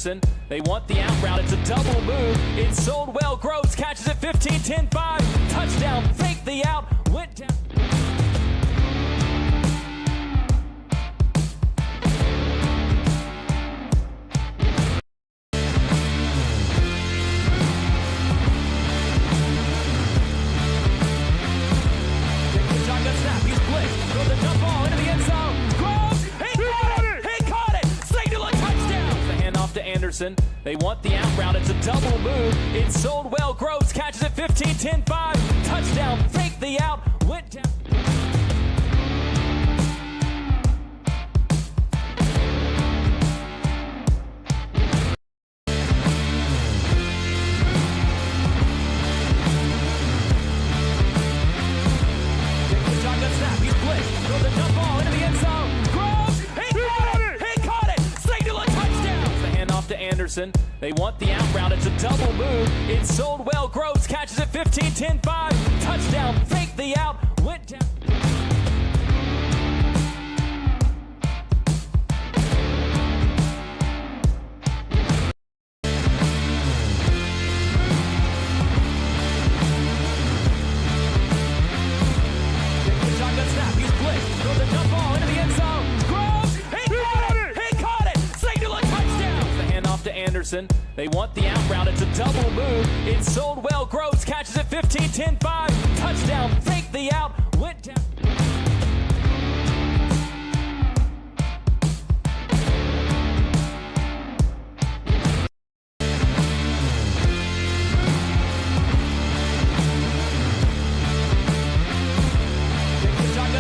Anderson. They want the out route. It's a double move. It's sold well. Groves catches it 15-10-5. Touchdown. Fake the out. Went down. Snap. He's blitzed. Throw the jump ball into the end zone. Groves. He caught it. He caught it. Signal a touchdown. The handoff to Anderson. They want the out route. It's a double move. It's sold well. Groves catches it 15-10-5. Touchdown. Fake the out. Went down. Snap. He's blitzed. Throw the jump ball into the end zone. Groves. He caught it. He caught it. Signal a touchdown. The handoff to Anderson. They want the out route. It's a double move. It's sold well. Groves catches it 15-10-5. Touchdown. Fake the out. Went down. Snap. He's blitzed. Throw the jump ball into the end zone. Groves. He caught it. He caught it. Signal a touchdown. The handoff to Anderson. They want the out route. It's a double move. It's sold well. Groves catches it 15-10-5. Touchdown. Fake the out. Went down.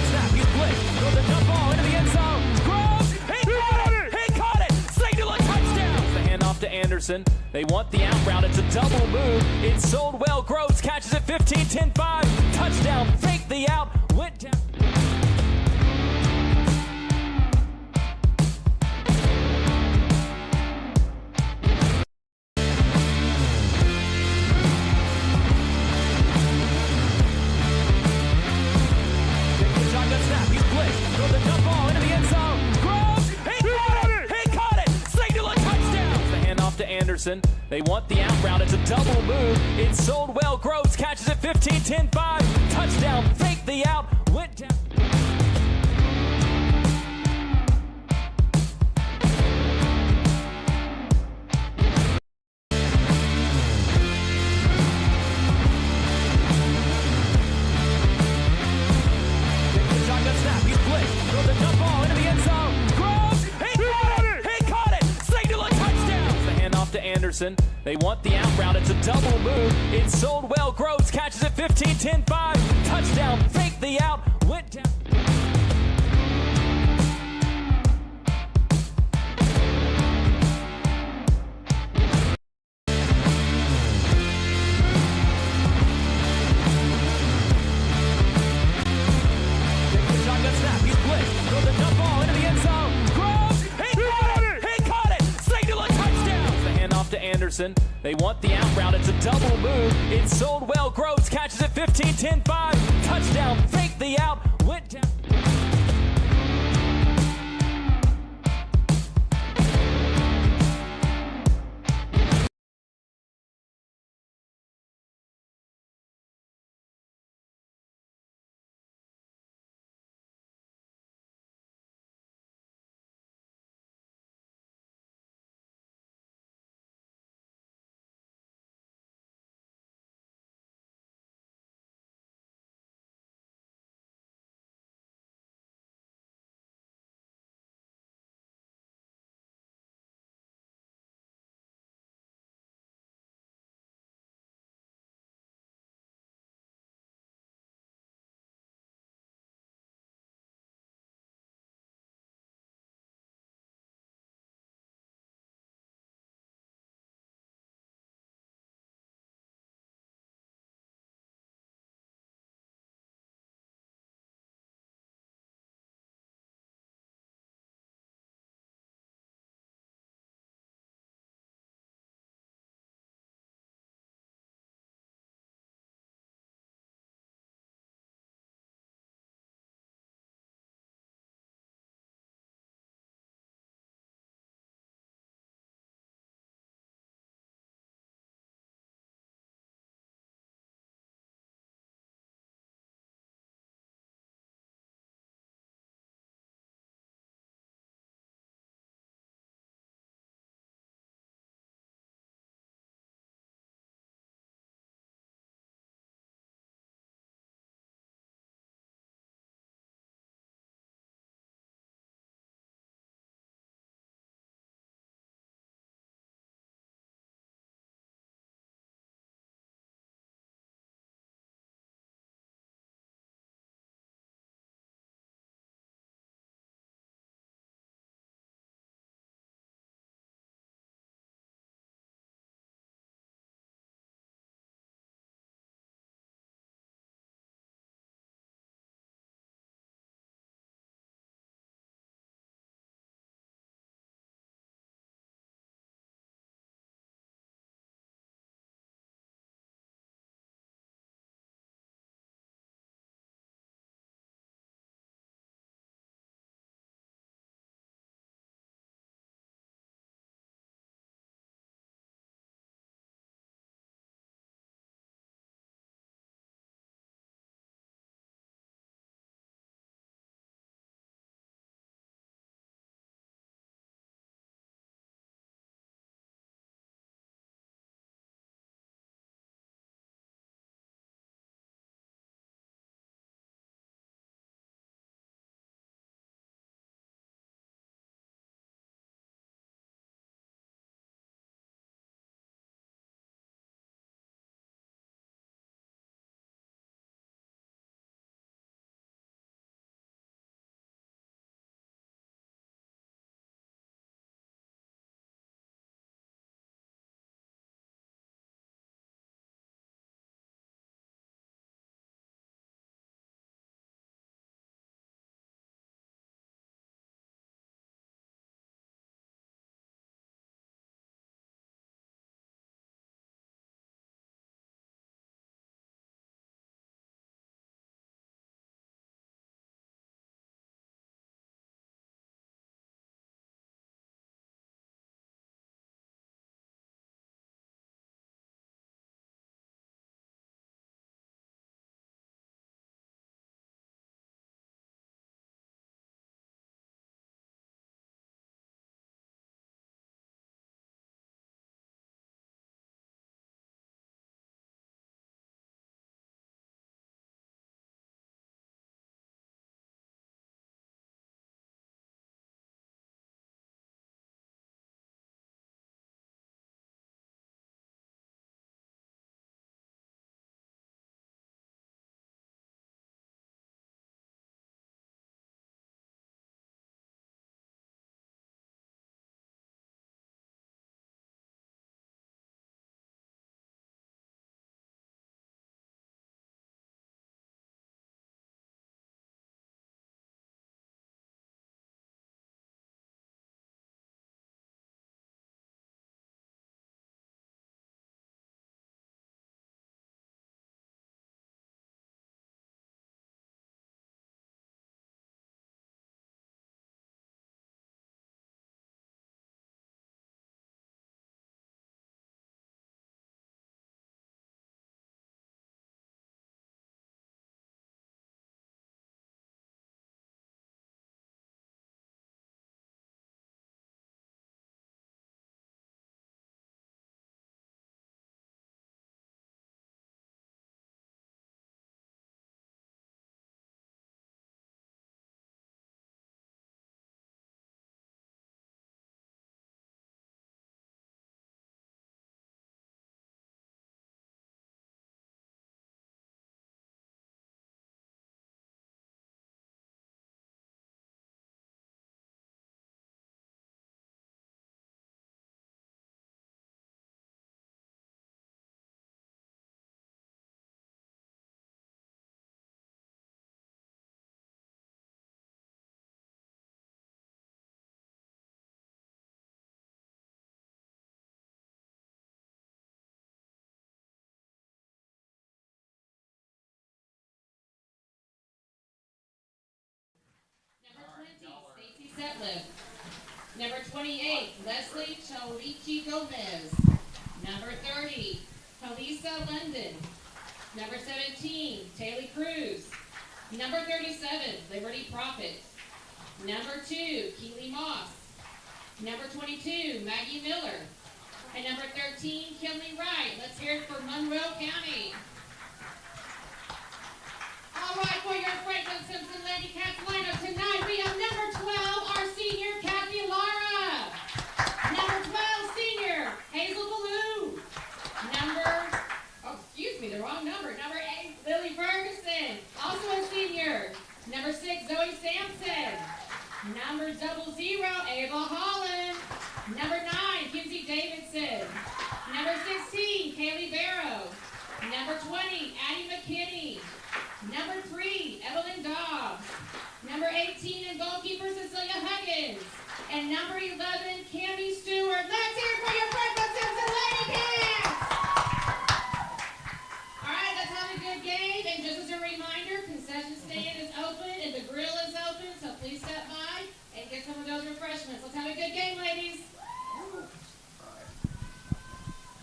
Snap. He's blitzed. Throw the jump ball into the end zone. Groves. He caught it. He caught it. Signal a touchdown. The handoff to Anderson. They want the out route. It's a double move. It's sold well. Groves catches it 15-10-5. Touchdown. Fake the out. Went down. Snap. He's blitzed. Throw the jump ball into the end zone. Groves. He caught it. He caught it. Signal a touchdown. The handoff to Anderson. They want the out route. It's a double move. It's sold well. Groves catches it 15-10-5. Touchdown. Fake the out. Went down. Snap. He's blitzed. Throw the jump ball into the end zone. Groves. He caught it. He caught it. Signal a touchdown. The handoff to Anderson. They want the out route. It's a double move. It's sold well. Groves catches it 15-10-5. Touchdown. Fake the out. Went down. Snap. He's blitzed. Throw the jump ball into the end zone. Groves. He caught it. He caught it. Signal a touchdown. The handoff to Anderson. They want the out route. It's a double move. It's sold well. Groves catches it 15-10-5. Touchdown. Fake the out. Went down. Setliff. Number 28, Leslie Cholichi Gomez. Number 30, Halisa London. Number 17, Taylor Cruz. Number 37, Liberty Prophet. Number 2, Keely Moss. Number 22, Maggie Miller. And number 13, Kinley Wright. Let's hear it for Monroe County. All right, for your Franklin Simpson Lady Cats lineup tonight, we have number 12, our senior, Kathy Lara. Number 12, senior, Hazel Ballou. The wrong number. Number 8, Lily Ferguson, also a senior. Number 6, Zoe Sampson. Number 00, Ava Holland. Number 9, Kinsey Davidson. Number 16, Kaylee Barrow. Number 20, Addie McKinney. Number 3, Evelyn Dobbs. Number 18, and goalkeeper Cecilia Huggins. And number 11, Cammie Stewart. Let's hear it for your Franklin Simpson Lady Cats! All right, let's have a good game. And just as a reminder, concession stand is open and the grill is open, so please step by and get some of those refreshments. Let's have a good game, ladies.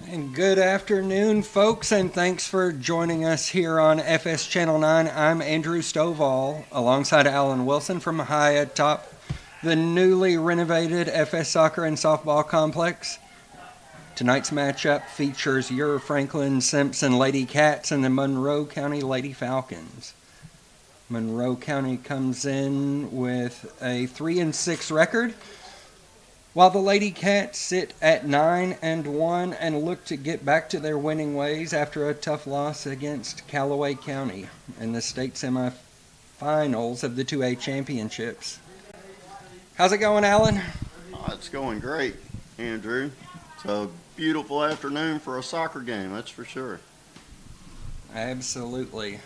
And good afternoon, folks, and thanks for joining us here on FS Channel 9. I'm Andrew Stovall, alongside Alan Wilson from high atop the newly renovated FS Soccer and Softball Complex. Tonight's matchup features your Franklin Simpson Lady Cats and the Monroe County Lady Falcons. Monroe County comes in with a 3-6 record, while the Lady Cats sit at 9-1 and look to get back to their winning ways after a tough loss against Callaway County in the state semifinals of the 2A championships. How's it going, Alan? Oh, it's going great, Andrew. It's a beautiful afternoon for a soccer game, that's for sure. Absolutely.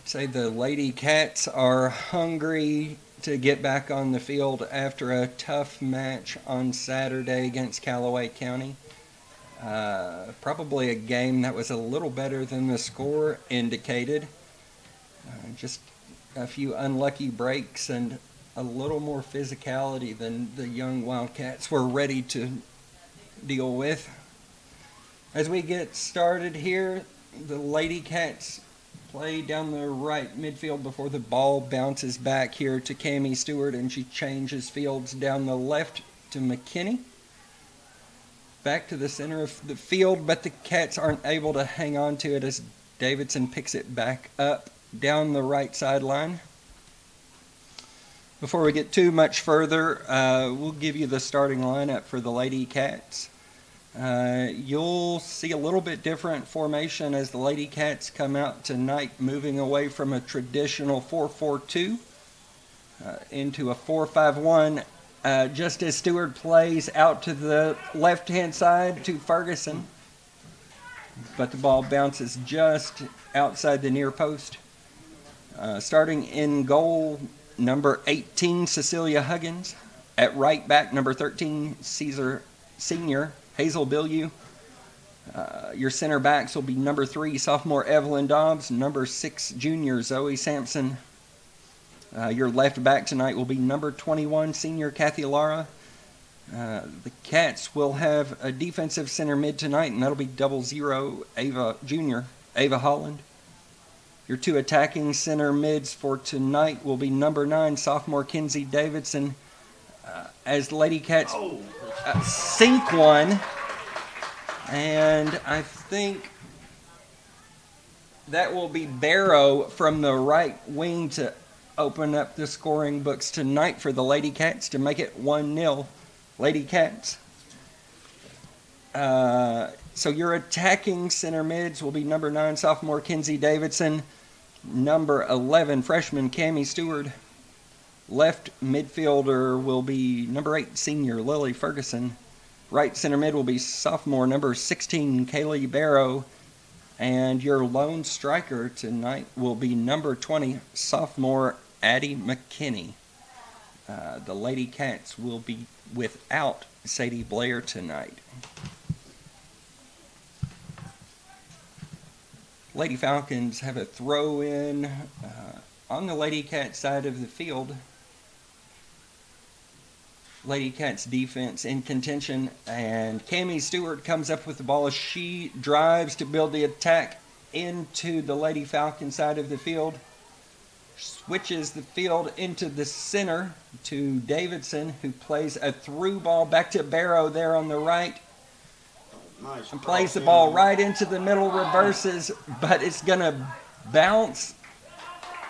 Say the Lady Cats are hungry to get back on the field after a tough match on Saturday against Callaway County. Probably a game that was a little better than the score indicated. Just a few unlucky breaks and a little more physicality than the young Wildcats were ready to deal with. As we get started here, the Lady Cats play down the right midfield before the ball bounces back here to Cammie Stewart, and she changes fields down the left to McKinney. Back to the center of the field, but the Cats aren't able to hang on to it as Davidson picks it back up down the right sideline. Before we get too much further, we'll give you the starting lineup for the Lady Cats. You'll see a little bit different formation as the Lady Cats come out tonight, moving away from a traditional 4-4-2 into a 4-5-1, just as Stewart plays out to the left-hand side to Ferguson. But the ball bounces just outside the near post. Starting in goal, number 18, Cecilia Huggins. At right back, number 13, Senior Hazel Ballou. Your center backs will be number 3, sophomore Evelyn Dobbs, number 6, junior Zoe Sampson. Your left back tonight will be number 21, senior Kathy Lara. The Cats will have a defensive center mid tonight, and that'll be 00, junior Ava Holland. Your 2 attacking center mids for tonight will be number 9, sophomore Kinsey Davidson. As the Lady Cats sink one, and I think that will be Barrow from the right wing to open up the scoring books tonight for the Lady Cats to make it 1-0 Lady Cats. So your attacking center mids will be number 9, sophomore Kinsey Davidson, number 11, freshman Cammie Stewart. Left midfielder will be number 8, senior Lily Ferguson. Right center mid will be sophomore number 16, Kaylee Barrow. And your lone striker tonight will be number 20, sophomore Addie McKinney. The Lady Cats will be without Sadie Blair tonight. Lady Falcons have a throw-in on the Lady Cat side of the field. Lady Cats defense in contention, and Cammie Stewart comes up with the ball. She drives to build the attack into the Lady Falcon side of the field. Switches the field into the center to Davidson, who plays a through ball back to Barrow there on the right. Nice. And plays the ball right into the middle, reverses, but it's going to bounce.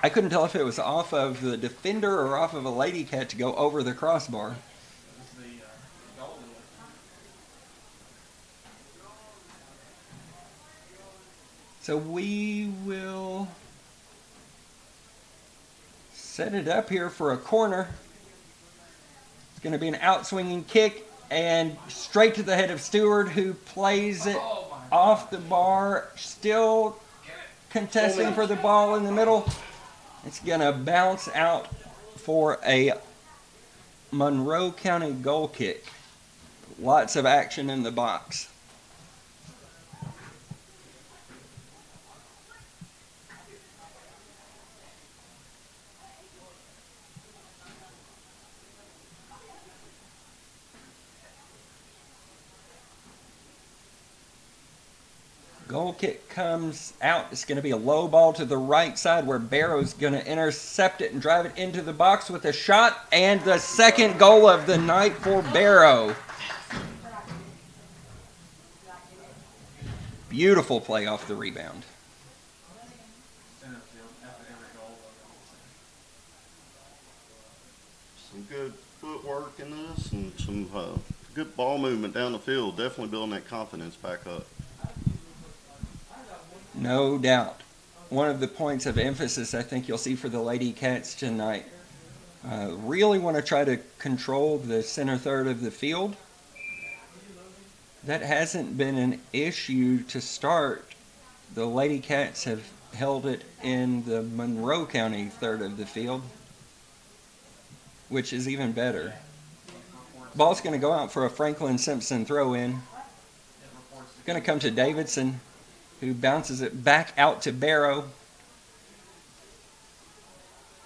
I couldn't tell if it was off of the defender or off of a Lady Cat to go over the crossbar. So we will set it up here for a corner. It's going to be an outswinging kick and straight to the head of Stewart, who plays it off the bar, still contesting for the ball in the middle. It's going to bounce out for a Monroe County goal kick. Lots of action in the box. Goal kick comes out. It's going to be a low ball to the right side where Barrow's going to intercept it and drive it into the box with a shot, and the second goal of the night for Barrow. Beautiful play off the rebound. Some good footwork in this and some good ball movement down the field. Definitely building that confidence back up. No doubt. One of the points of emphasis I think you'll see for the Lady Cats tonight. Really want to try to control the center third of the field. That hasn't been an issue to start. The Lady Cats have held it in the Monroe County third of the field, which is even better. Ball's going to go out for a Franklin Simpson throw-in. Going to come to Davidson, who bounces it back out to Barrow.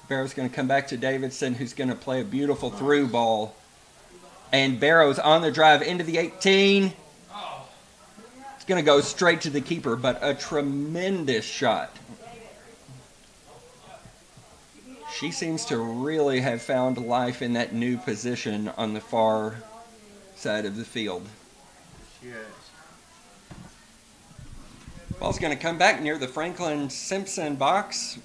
Barrow's going to come back to Davidson, who's going to play a beautiful through ball. And Barrow's on the drive into the 18. It's going to go straight to the keeper, but a tremendous shot. She seems to really have found life in that new position on the far side of the field. Yes. Ball's going to come back near the Franklin Simpson box,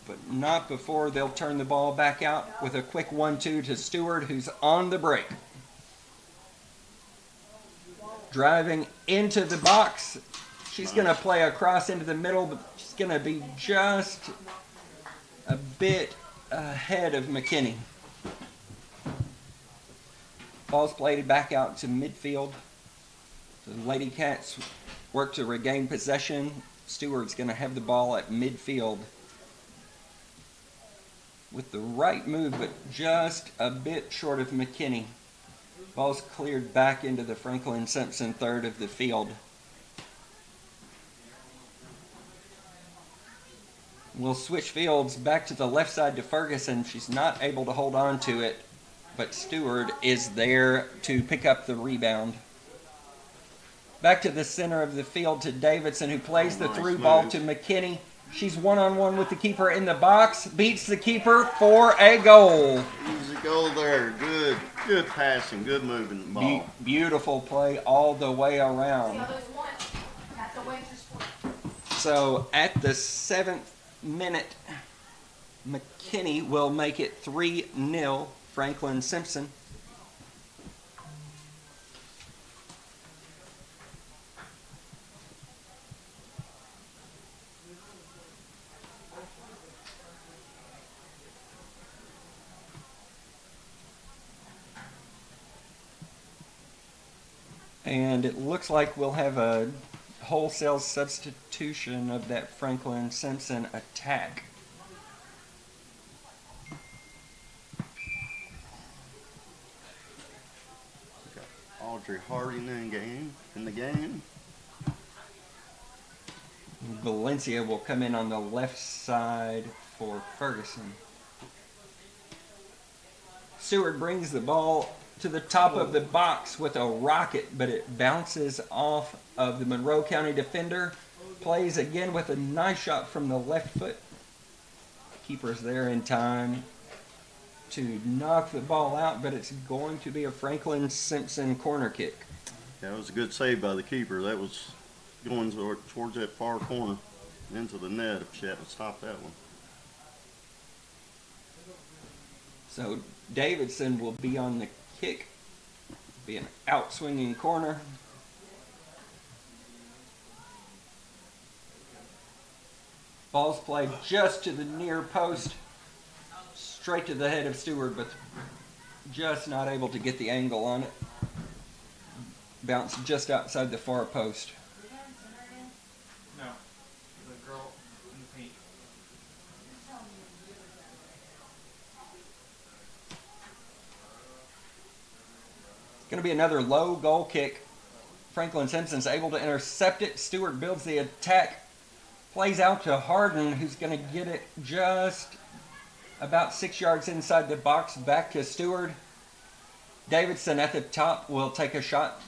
but not before they'll turn the ball back out with a quick 1-2 to Stewart, who's on the break. Driving into the box. She's going to play across into the middle, but she's going to be just a bit ahead of McKinney. Ball's played back out to midfield. The Lady Cats work to regain possession. Stewart's going to have the ball at midfield with the right move, but just a bit short of McKinney. Ball's cleared back into the Franklin Simpson third of the field. We'll switch fields back to the left side to Ferguson. She's not able to hold on to it, but Stewart is there to pick up the rebound. Back to the center of the field to Davidson, who plays the through ball to McKinney. She's one-on-one with the keeper in the box, beats the keeper for a goal. Easy goal there. Good passing, good moving the ball. Beautiful play all the way around. So at the 7th minute, McKinney will make it 3-0 Franklin Simpson. And it looks like we'll have a wholesale substitution of that Franklin Simpson attack. Audrey Harding in the game. Valencia will come in on the left side for Ferguson. Stewart brings the ball to the top of the box with a rocket, but it bounces off of the Monroe County defender. Plays again with a nice shot from the left foot. Keeper's there in time to knock the ball out, but it's going to be a Franklin Simpson corner kick. That was a good save by the keeper. That was going towards that far corner into the net if she hadn't stopped that one. So Davidson will be on the kick, be an out-swinging corner. Ball's played just to the near post, straight to the head of Stewart, but just not able to get the angle on it. Bounced just outside the far post. No, the girl in the paint. It's going to be another low goal kick. Franklin Simpson's able to intercept it. Stewart builds the attack. Plays out to Harden, who's going to get it just about 6 yards inside the box, back to Stewart. Davidson at the top will take a shot.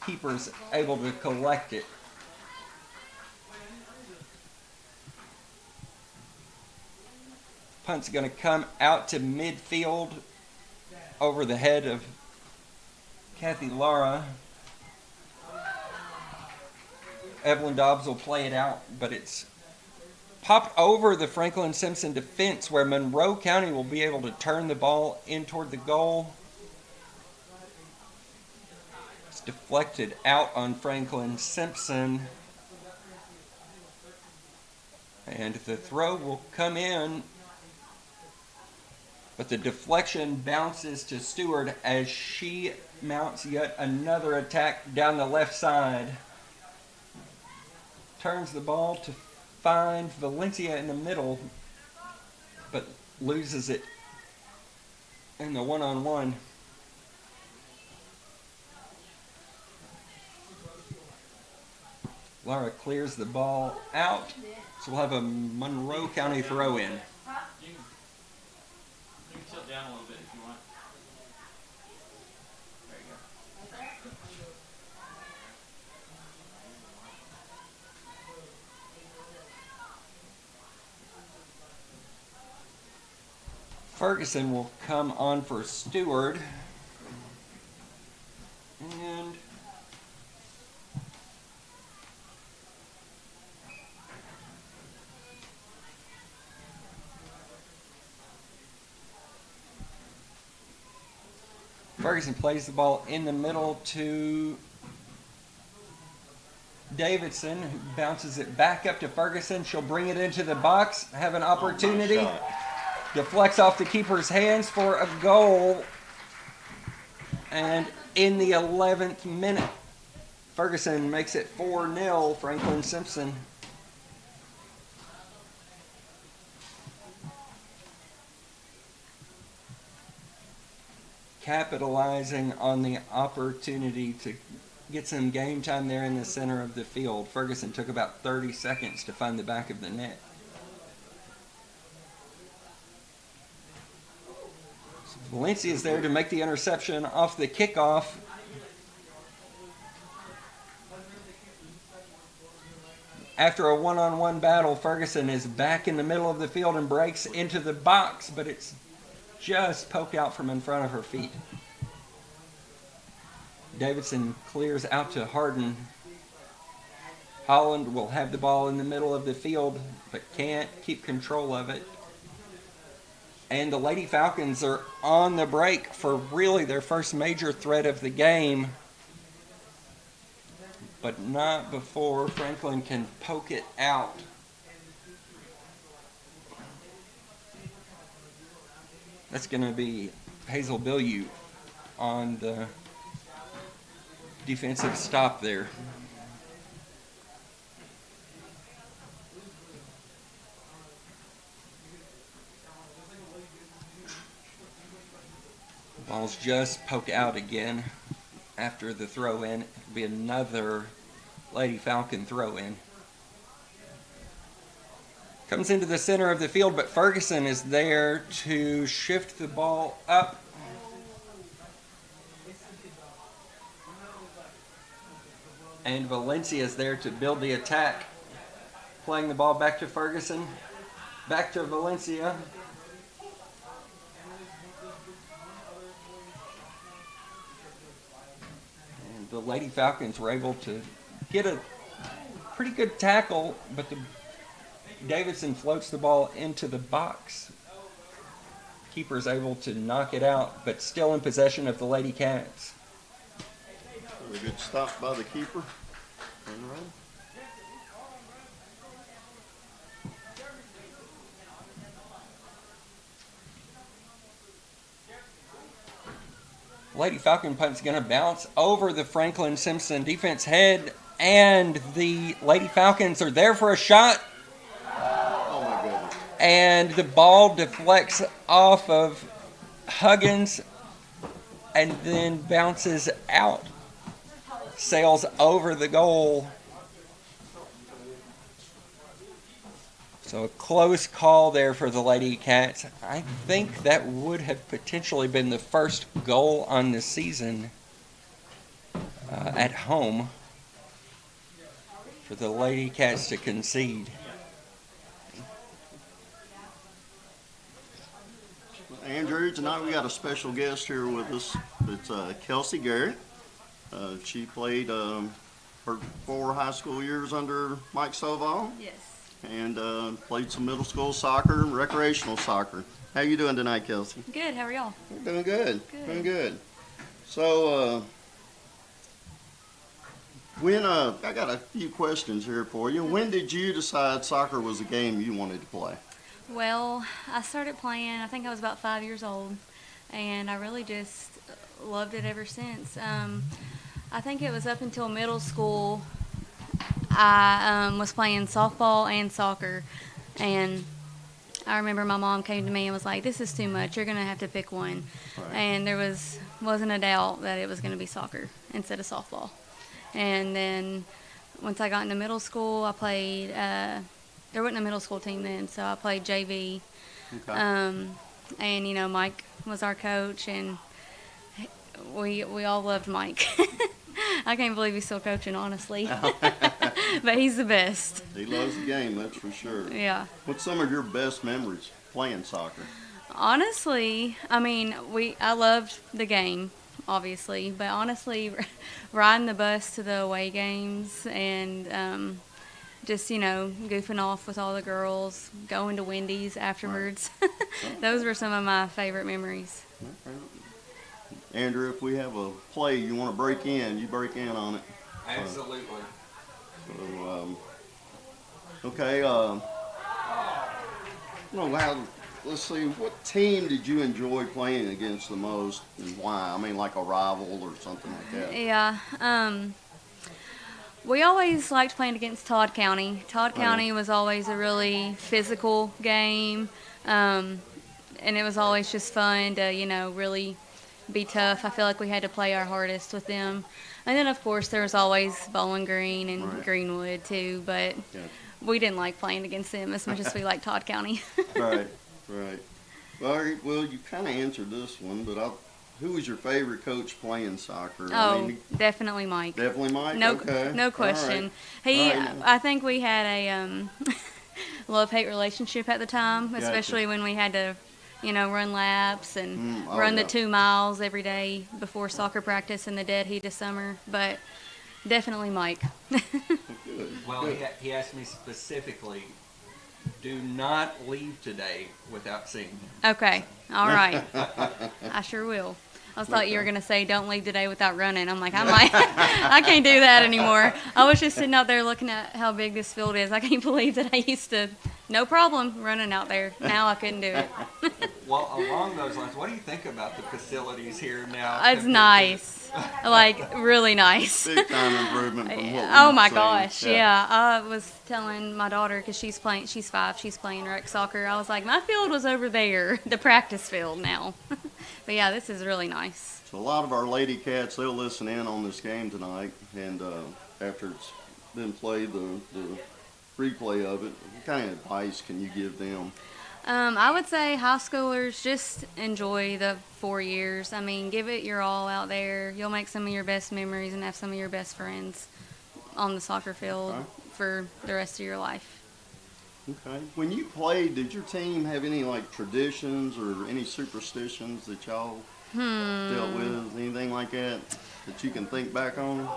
Keeper's able to collect it. Punt's going to come out to midfield over the head of Kathy Lara. Evelyn Dobbs will play it out, but it's popped over the Franklin Simpson defense where Monroe County will be able to turn the ball in toward the goal. It's deflected out on Franklin Simpson. And the throw will come in, but the deflection bounces to Stewart as she mounts yet another attack down the left side. Turns the ball to find Valencia in the middle, but loses it in the one-on-one. Lara clears the ball out, so we'll have a Monroe County throw-in. You can tilt down a little bit if you want. There you go. Ferguson will come on for Stewart. And Ferguson plays the ball in the middle to Davidson, who bounces it back up to Ferguson. She'll bring it into the box, have an opportunity. Oh, Deflects off the keeper's hands for a goal. And in the 11th minute, Ferguson makes it 4-0, Franklin Simpson. Capitalizing on the opportunity to get some game time there in the center of the field. Ferguson took about 30 seconds to find the back of the net. Valencia is there to make the interception off the kickoff. After a one-on-one battle, Ferguson is back in the middle of the field and breaks into the box, but it's just poked out from in front of her feet. Davidson clears out to Harden. Holland will have the ball in the middle of the field, but can't keep control of it. And the Lady Falcons are on the break for really their first major threat of the game. But not before Franklin can poke it out. That's going to be Hazel Bilyeu on the defensive stop there. Ball's just poked out again after the throw-in. It'll be another Lady Falcon throw-in. Comes into the center of the field, but Ferguson is there to shift the ball up. And Valencia is there to build the attack. Playing the ball back to Ferguson. Back to Valencia. And the Lady Falcons were able to get a pretty good tackle, but Davidson floats the ball into the box. Keeper is able to knock it out, but still in possession of the Lady Cats. A good stop by the keeper. Turn around. Lady Falcon punt's going to bounce over the Franklin Simpson defense head, and the Lady Falcons are there for a shot. Oh my goodness. And the ball deflects off of Huggins and then bounces out. Sails over the goal. So a close call there for the Lady Cats. I think that would have potentially been the first goal on the season at home for the Lady Cats to concede. Andrew, tonight we got a special guest here with us. It's Kelsey Garrett. She played her 4 high school years under Mike Stovall. Yes. And played some middle school soccer and recreational soccer. How you doing tonight, Kelsey? Good. How are y'all? We're doing good. Good. Doing good. So, when I got a few questions here for you. When did you decide soccer was a game you wanted to play? Well, I started playing, I think I was about 5 years old, and I really just loved it ever since. I think it was up until middle school I was playing softball and soccer, and I remember my mom came to me and was like, "This is too much. You're going to have to pick one." Right. And there wasn't a doubt that it was going to be soccer instead of softball. And then once I got into middle school, I played there wasn't a middle school team then, so I played JV. Okay. And, you know, Mike was our coach, and we all loved Mike. I can't believe he's still coaching, honestly. But he's the best. He loves the game, that's for sure. Yeah. What's some of your best memories playing soccer? Honestly, I mean, I loved the game, obviously, but honestly, riding the bus to the away games and just, you know, goofing off with all the girls, going to Wendy's afterwards. Those were some of my favorite memories. Okay. Andrew, if we have a play you want to break in, you break in on it. Absolutely. So, okay. Let's see. What team did you enjoy playing against the most, and why? I mean, like a rival or something like that. Yeah. We always liked playing against Todd County. Todd County was always a really physical game, and it was always just fun to, you know, really be tough. I feel like we had to play our hardest with them. And then, of course, there was always Bowling Green and Right. Greenwood, too, but Yeah. we didn't like playing against them as much as we liked Todd County. Right. Well, you kind of answered this one, but who was your favorite coach playing soccer? Oh, definitely Mike. Definitely Mike? No, Okay. no All question. right. I think we had a love-hate relationship at the time, Gotcha. especially when we had to, you know, run laps and Oh, run yeah. the 2 miles every day before soccer practice in the dead heat of summer. But definitely Mike. Good. Well, Good. he asked me specifically, do not leave today without seeing him. Okay, all right. I sure will. I thought you were going to say, don't leave today without running. I'm like, I can't do that anymore. I was just sitting out there looking at how big this field is. I can't believe that I used to, no problem, running out there. Now I couldn't do it. Well, along those lines, what do you think about the facilities here now? It's nice. Like, really nice. Big time improvement from what Oh we've my seen. gosh, yeah. I was telling my daughter, because she's 5, she's playing rec soccer. I was like, my field was over there, the practice field now. But yeah, this is really nice. So a lot of our Lady Cats, they'll listen in on this game tonight, and after it's been played, the replay of it, what kind of advice can you give them? I would say high schoolers just enjoy the 4 years. I mean, give it your all out there. You'll make some of your best memories and have some of your best friends on the soccer field Okay. for the rest of your life. Okay. When you played, did your team have any like traditions or any superstitions that y'all dealt with? Anything like that you can think back on?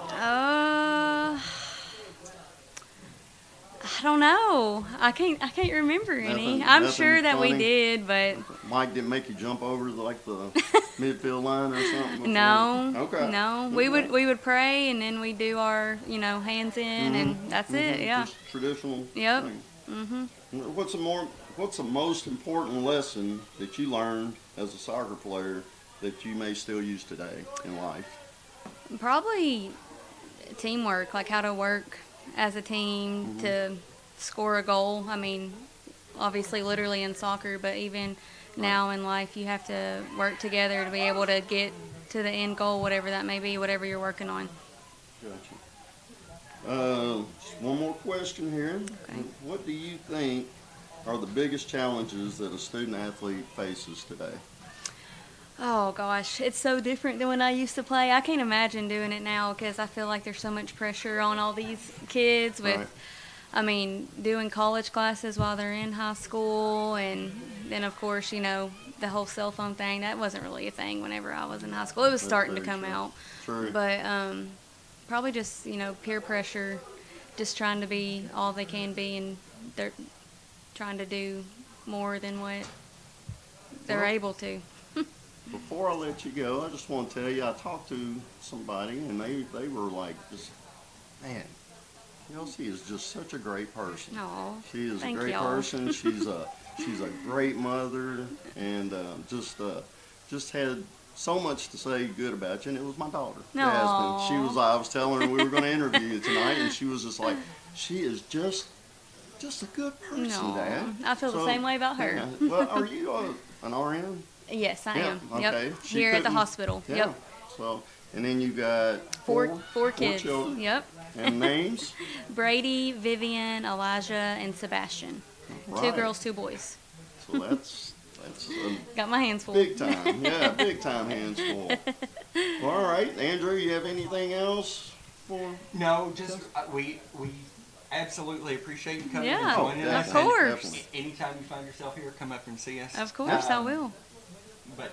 I don't know. I can't remember any. I'm Nothing sure that we funny? did, but Mike didn't make you jump over the midfield line or something? before? no. Okay. No. We would pray and then we do our, hands in and that's it. Yeah. Just traditional. Yep. thing. What's the most important lesson that you learned as a soccer player that you may still use today in life? Probably teamwork, like how to work as a team to score a goal. I mean, obviously literally in soccer, but even now in life you have to work together to be able to get to the end goal, whatever that may be, whatever you're working on. Gotcha. Just one more question here. Okay. What do you think are the biggest challenges that a student athlete faces today? Oh gosh, it's so different than when I used to play. I can't imagine doing it now because I feel like there's so much pressure on all these kids with, Right. I mean, doing college classes while they're in high school, and then of course, the whole cell phone thing, that wasn't really a thing whenever I was in high school. It was That's starting to very come true. out. True. But probably just, peer pressure, just trying to be all they can be, and they're trying to do more than what they're Well, able to. Before I let you go, I just want to tell you, I talked to somebody and they were like, just, man, Kelsey is just such a great person. Aw, She is a thank great y'all. person. She's a great mother, and just had so much to say good about you. And it was my daughter, Aw. Jasmine. I was telling her we were going to interview you tonight, and she was just like, she is just a good person, No, Dad. I feel the same way about her. Yeah. Well, are you an RN? Yes, I am. Okay. Yep. She Here at the couldn't- hospital. Yeah. Yep. So, and then you got Four kids. children. Yep. And names? Brady, Vivian, Elijah, and Sebastian. 2 Right. girls, 2 boys. So that's a Got my hands full. big time. Yeah, big time hands full. Well, all right, Andrew, you have anything else for? No, just we absolutely appreciate you coming Yeah, and joining of us. course. And anytime you find yourself here, come up and see us. Of course, I will. But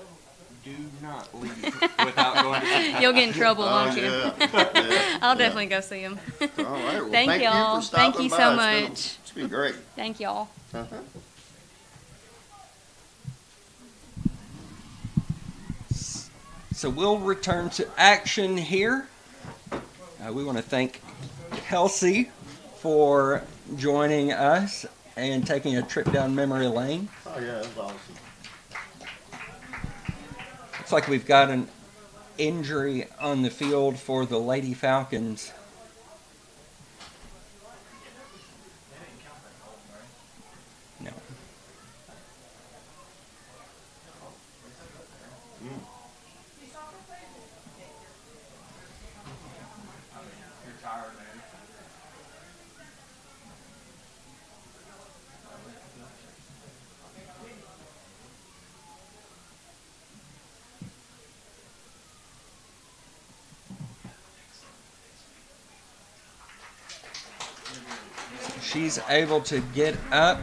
do not leave without going to see You'll get in trouble, Oh, won't you? yeah. I'll definitely go see them. All right. Well, Thank you y'all. for Thank stopping you by. so It's much. It's been great. Thank y'all. Uh-huh. So we'll return to action here. We want to thank Kelsey for joining us and taking a trip down memory lane. Oh, yeah, that's awesome. Looks like we've got an injury on the field for the Lady Falcons. No. She's able to get up.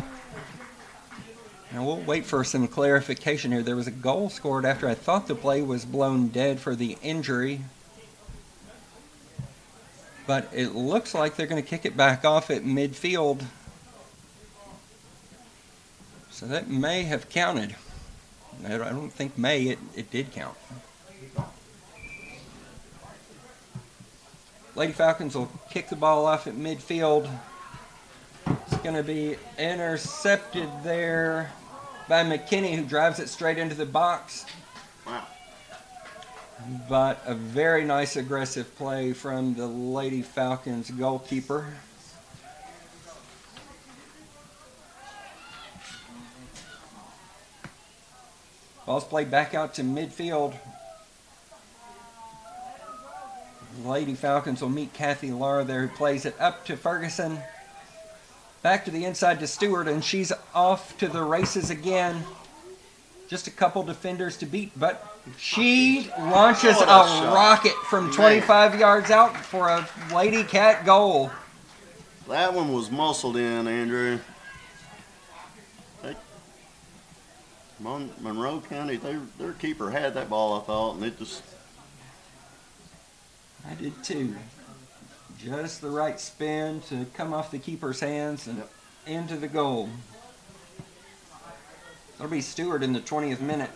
Now we'll wait for some clarification here. There was a goal scored after I thought the play was blown dead for the injury. But it looks like they're going to kick it back off at midfield. So that may have counted. I don't think it did count. Lady Falcons will kick the ball off at midfield. It's going to be intercepted there by McKinney, who drives it straight into the box. Wow. But a very nice aggressive play from the Lady Falcons goalkeeper. Ball's played back out to midfield. Lady Falcons will meet Kathy Lara there, who plays it up to Ferguson. Back to the inside to Stewart, and she's off to the races again. Just a couple defenders to beat, but she launches What a a shot. rocket from 25 yards out for a Lady Cat goal. That one was muscled in, Andrew. Monroe County, their keeper had that ball, I thought, and it just... I did too. Just the right spin to come off the keeper's hands and into the goal. That'll be Stewart in the 20th minute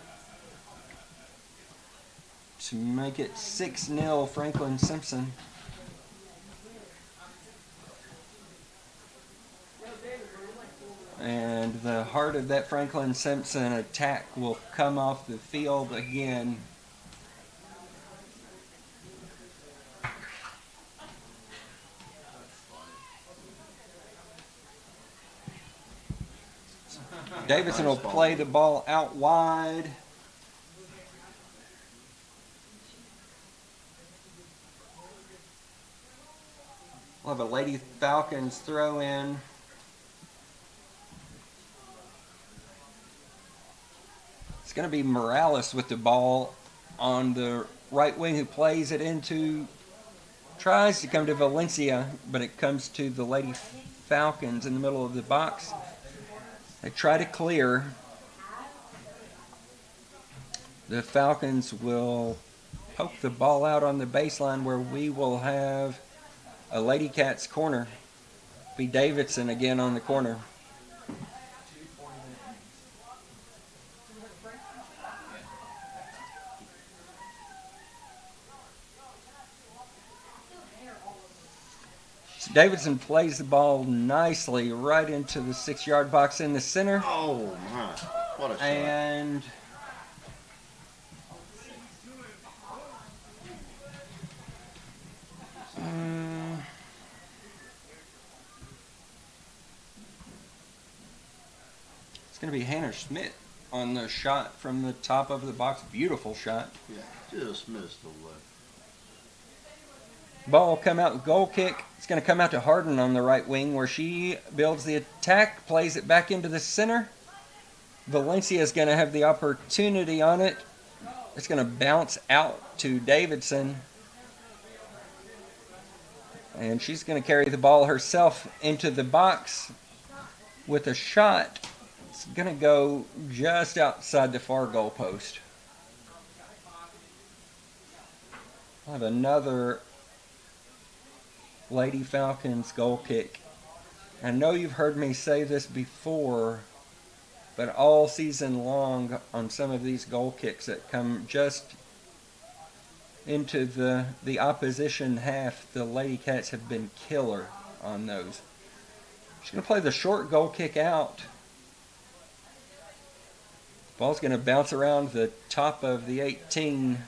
to make it 6-0 Franklin Simpson. And the heart of that Franklin Simpson attack will come off the field again. Davidson will play the ball out wide. We'll have a Lady Falcons throw in. It's going to be Morales with the ball on the right wing, who plays it into, tries to come to Valencia, but it comes to the Lady Falcons in the middle of the box. They try to clear. The Falcons will poke the ball out on the baseline, where we will have a Lady Cats corner. Be Davidson again on the corner. Davidson plays the ball nicely right into the 6-yard box in the center. Oh, my. What a shot. And it's going to be Hannah Schmidt on the shot from the top of the box. Beautiful shot. Yeah, just missed the left. Ball will come out, goal kick. It's going to come out to Harden on the right wing, where she builds the attack, plays it back into the center. Valencia is going to have the opportunity on it. It's going to bounce out to Davidson. And she's going to carry the ball herself into the box with a shot. It's going to go just outside the far goal post. I'll have another Lady Falcons goal kick. I know you've heard me say this before, but all season long on some of these goal kicks that come just into the opposition half, the Lady Cats have been killer on those. She's going to play the short goal kick out. Ball's going to bounce around the top of the 18.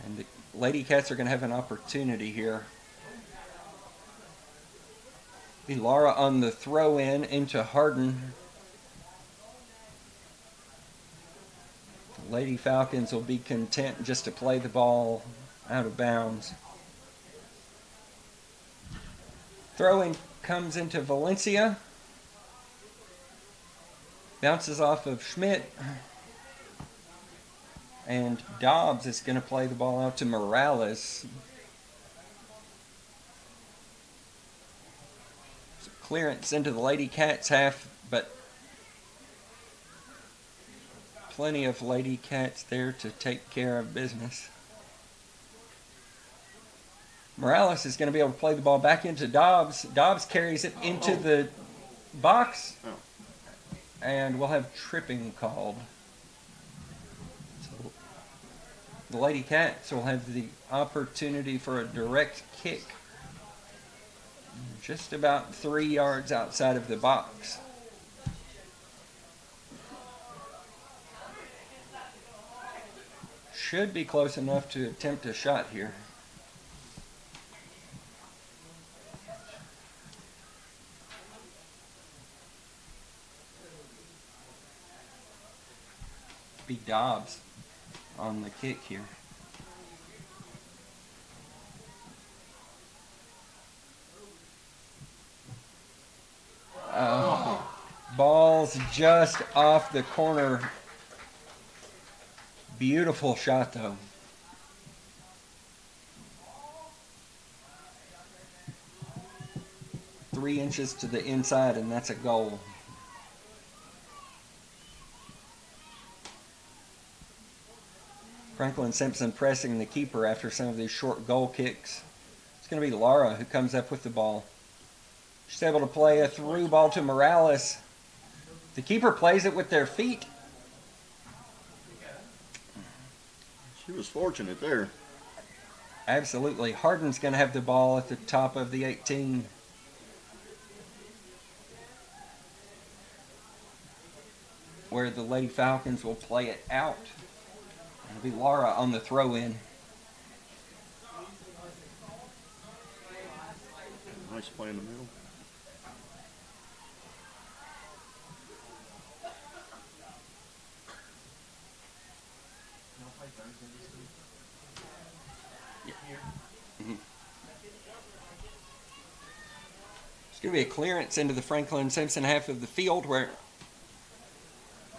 And the Lady Cats are going to have an opportunity here. Be Laura on the throw-in into Harden. The Lady Falcons will be content just to play the ball out of bounds. Throw-in comes into Valencia. Bounces off of Schmidt. And Dobbs is going to play the ball out to Morales. So clearance into the Lady Cats half, but plenty of Lady Cats there to take care of business. Morales is going to be able to play the ball back into Dobbs. Dobbs carries it into the box. And we'll have tripping called. So the Lady Cats will have the opportunity for a direct kick just about 3 yards outside of the box. Should be close enough to attempt a shot here. Be Dobbs on the kick here. That's just off the corner. Beautiful shot, though. Three inches to the inside, and that's a goal. Franklin Simpson pressing the keeper after some of these short goal kicks. It's going to be Laura who comes up with the ball. She's able to play a through ball to Morales. The keeper plays it with their feet. She was fortunate there. Absolutely. Harden's going to have the ball at the top of the 18. Where the Lady Falcons will play it out. It'll be Laura on the throw-in. Nice play in the middle. It's going to be a clearance into the Franklin Simpson half of the field where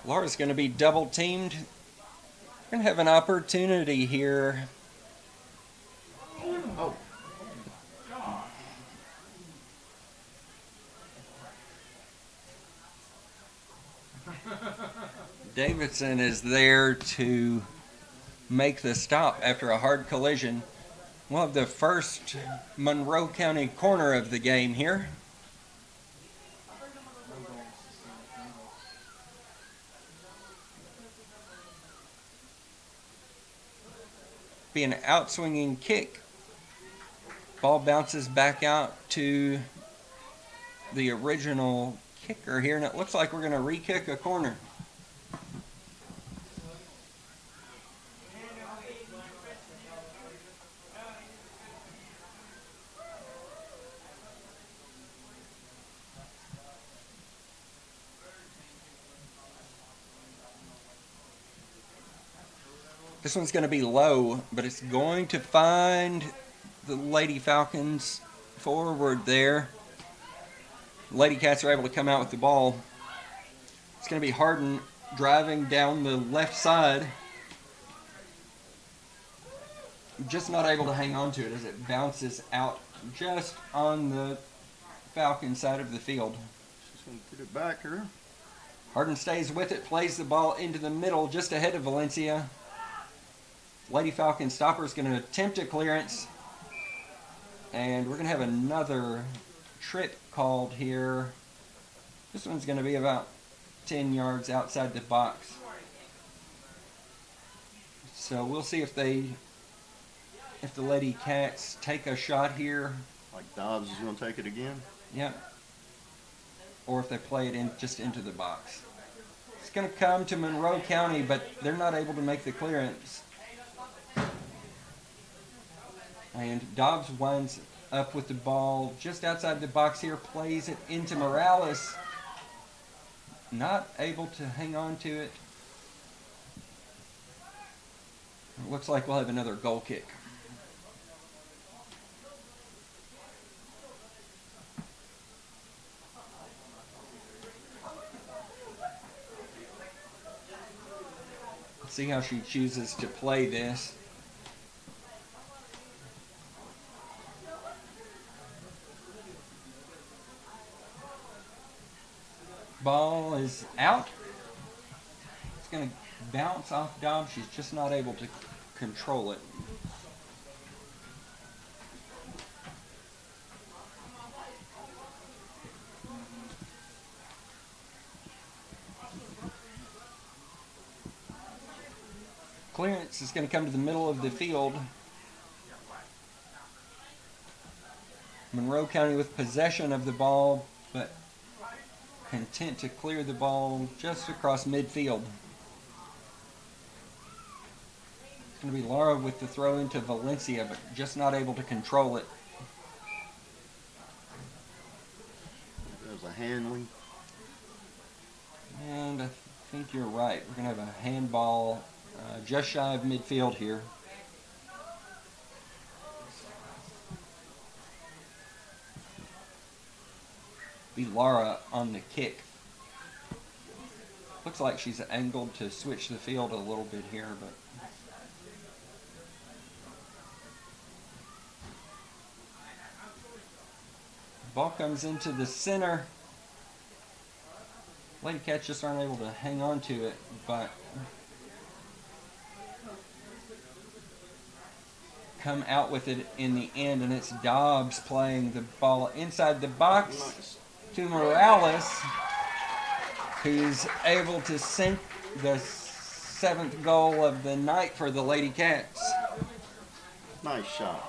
Laura's going to be double teamed. We're going to have an opportunity here. Oh. Davidson is there to make the stop after a hard collision. We'll have the first Monroe County corner of the game here. Be an outswinging kick. Ball bounces back out to the original kicker here, and it looks like we're going to re-kick a corner. This one's going to be low, but it's going to find the Lady Falcons forward there. Lady Cats are able to come out with the ball. It's going to be Harden driving down the left side. Just not able to hang on to it as it bounces out just on the Falcon side of the field. She's going to get it back here. Harden stays with it, plays the ball into the middle just ahead of Valencia. Lady Falcon stopper is going to attempt a clearance. And we're going to have another trip called here. This one's going to be about 10 yards outside the box. So we'll see if the Lady Cats take a shot here. Like Dobbs is going to take it again. Yep. Or if they play it in just into the box. It's going to come to Monroe County, but they're not able to make the clearance. And Dobbs winds up with the ball just outside the box here, plays it into Morales. Not able to hang on to it. It looks like we'll have another goal kick. Let's see how she chooses to play this. Ball is out. It's going to bounce off Dobbs. She's just not able to control it. Clearance is going to come to the middle of the field. Monroe County with possession of the ball, but content to clear the ball just across midfield. It's going to be Laura with the throw into Valencia, but just not able to control it. There's a handling. And I think you're right. We're going to have a handball just shy of midfield here. Be Laura on the kick. Looks like she's angled to switch the field a little bit here, but ball comes into the center. Lady Cats just aren't able to hang on to it, but come out with it in the end, and it's Dobbs playing the ball inside the box to Morales, who's able to sink the 7th goal of the night for the Lady Cats. Nice shot.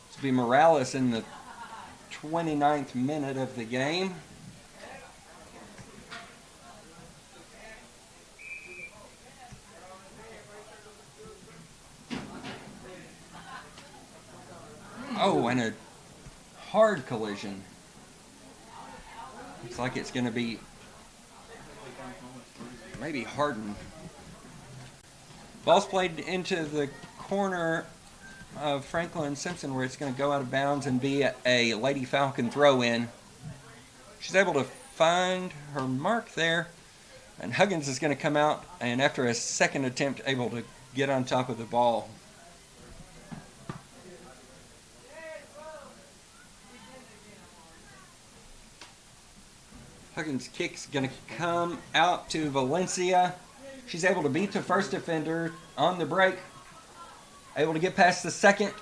It's be Morales in the 29th minute of the game. Oh, and a hard collision. Looks like it's going to be maybe Harden. Ball's played into the corner of Franklin Simpson, where it's going to go out of bounds and be a Lady Falcon throw-in. She's able to find her mark there, and Huggins is going to come out, and after a second attempt, able to get on top of the ball. Huggins' kick's going to come out to Valencia. She's able to beat the first defender on the break. Able to get past the second.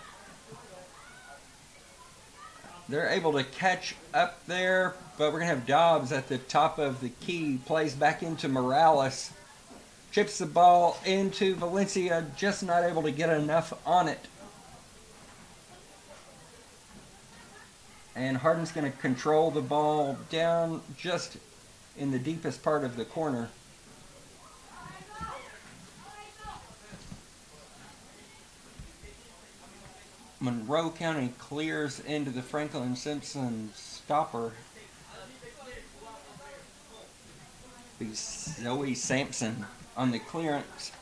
They're able to catch up there, but we're going to have Dobbs at the top of the key. Plays back into Morales. Chips the ball into Valencia, just not able to get enough on it. And Harden's going to control the ball down just in the deepest part of the corner. Monroe County clears into the Franklin Simpson stopper. Be Zoe Sampson on the clearance.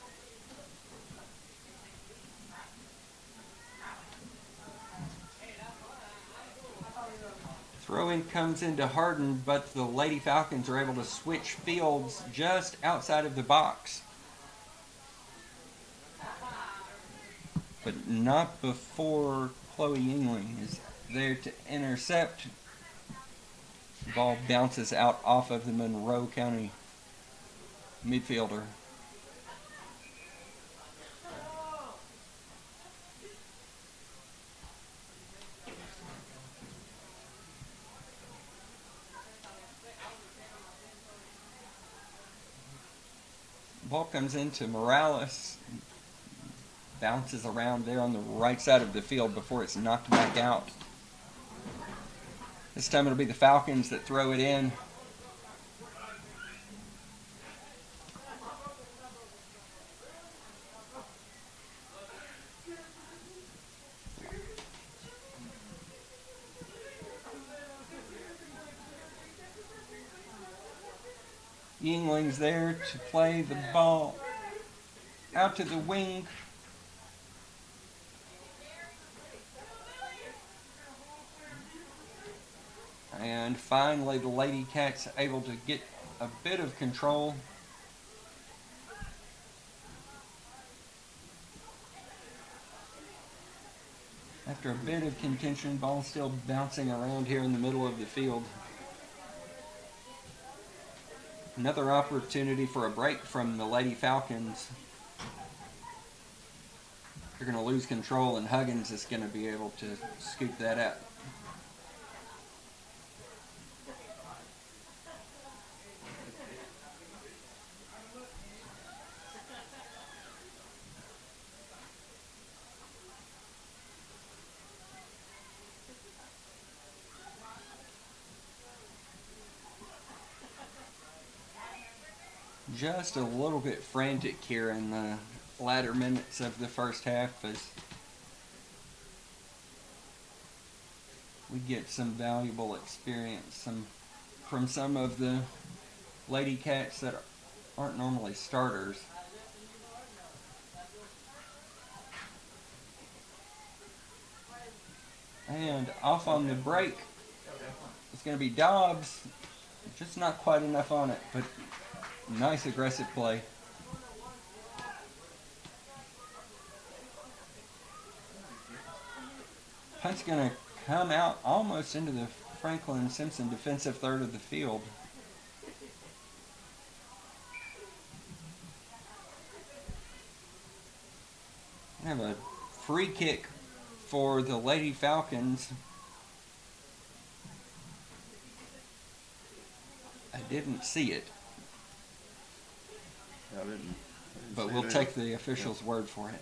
Throw-in comes into Harden, but the Lady Falcons are able to switch fields just outside of the box. But not before Chloe Yingling is there to intercept. The ball bounces out off of the Monroe County midfielder. Ball comes into Morales, bounces around there on the right side of the field before it's knocked back out. This time it'll be the Falcons that throw it in. Yingling's there to play the ball out to the wing. And finally the Lady Cats able to get a bit of control. After a bit of contention, ball still bouncing around here in the middle of the field. Another opportunity for a break from the Lady Falcons. They're going to lose control, and Huggins is going to be able to scoop that up. Just a little bit frantic here in the latter minutes of the first half as we get some valuable experience from some of the Lady Cats that aren't normally starters. And off on the break, it's going to be Dobbs. Just not quite enough on it, but nice aggressive play. Punt's going to come out almost into the Franklin Simpson defensive third of the field. We have a free kick for the Lady Falcons. I didn't see it, I didn't but see we'll it take either. the official's word for it.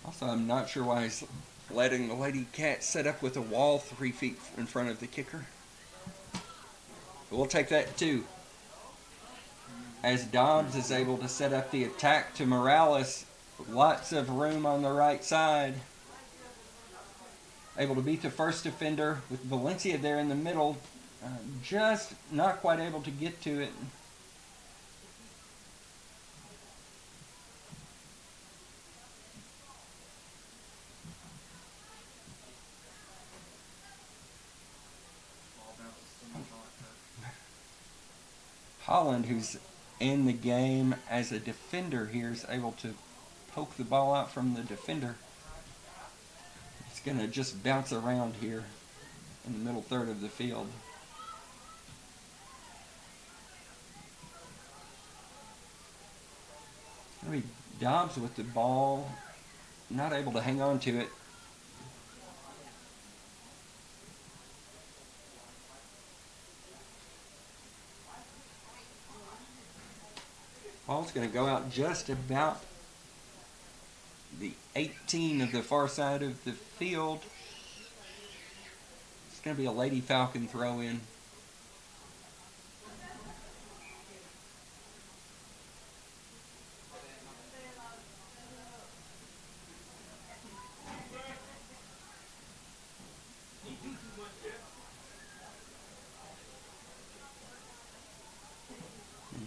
Also, I'm not sure why he's letting the Lady Cats set up with a wall 3 feet in front of the kicker. But we'll take that too. As Dobbs is able to set up the attack to Morales, lots of room on the right side. Able to beat the first defender with Valencia there in the middle. Just not quite able to get to it. Holland, who's in the game as a defender here, is able to poke the ball out from the defender. It's going to just bounce around here in the middle third of the field. Maybe Dobbs with the ball, not able to hang on to it. Ball's going to go out just about the 18 of the far side of the field. It's going to be a Lady Falcon throw in.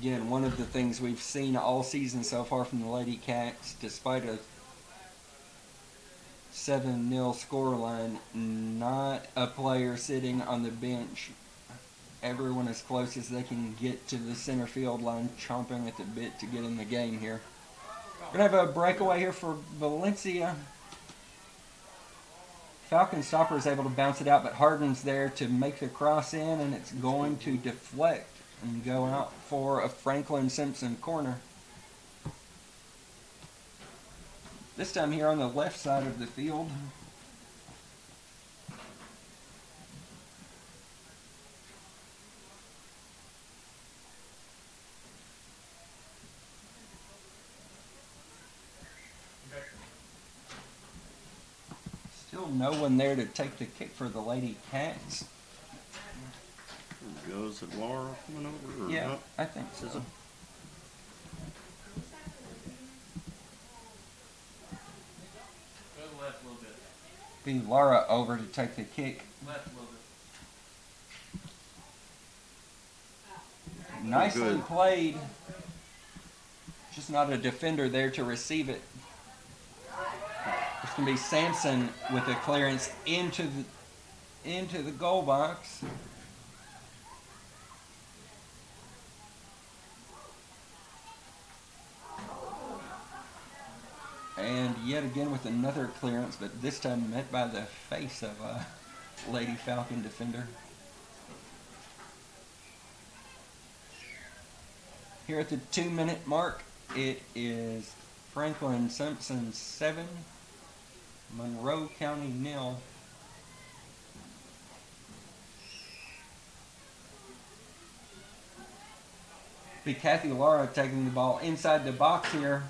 Again, one of the things we've seen all season so far from the Lady Cats, despite a 7-0 scoreline, not a player sitting on the bench. Everyone as close as they can get to the center field line, chomping at the bit to get in the game here. We're going to have a breakaway here for Valencia. Falcon stopper is able to bounce it out, but Harden's there to make the cross in, and it's going to deflect and go out for a Franklin Simpson corner. This time here on the left side of the field. Still no one there to take the kick for the Lady Cats. Goes it Laura coming over? Or Yeah, not? I think Is so. it? Go to the left a little bit. Be Laura over to take the kick. Left a little bit. Nicely Good. played. Just not a defender there to receive it. It's going to be Sampson with a clearance into the goal box. And yet again with another clearance, but this time met by the face of a Lady Falcon defender. Here at the 2-minute mark, it is Franklin Simpson 7, Monroe County 0. Be Kathy Lara taking the ball inside the box here.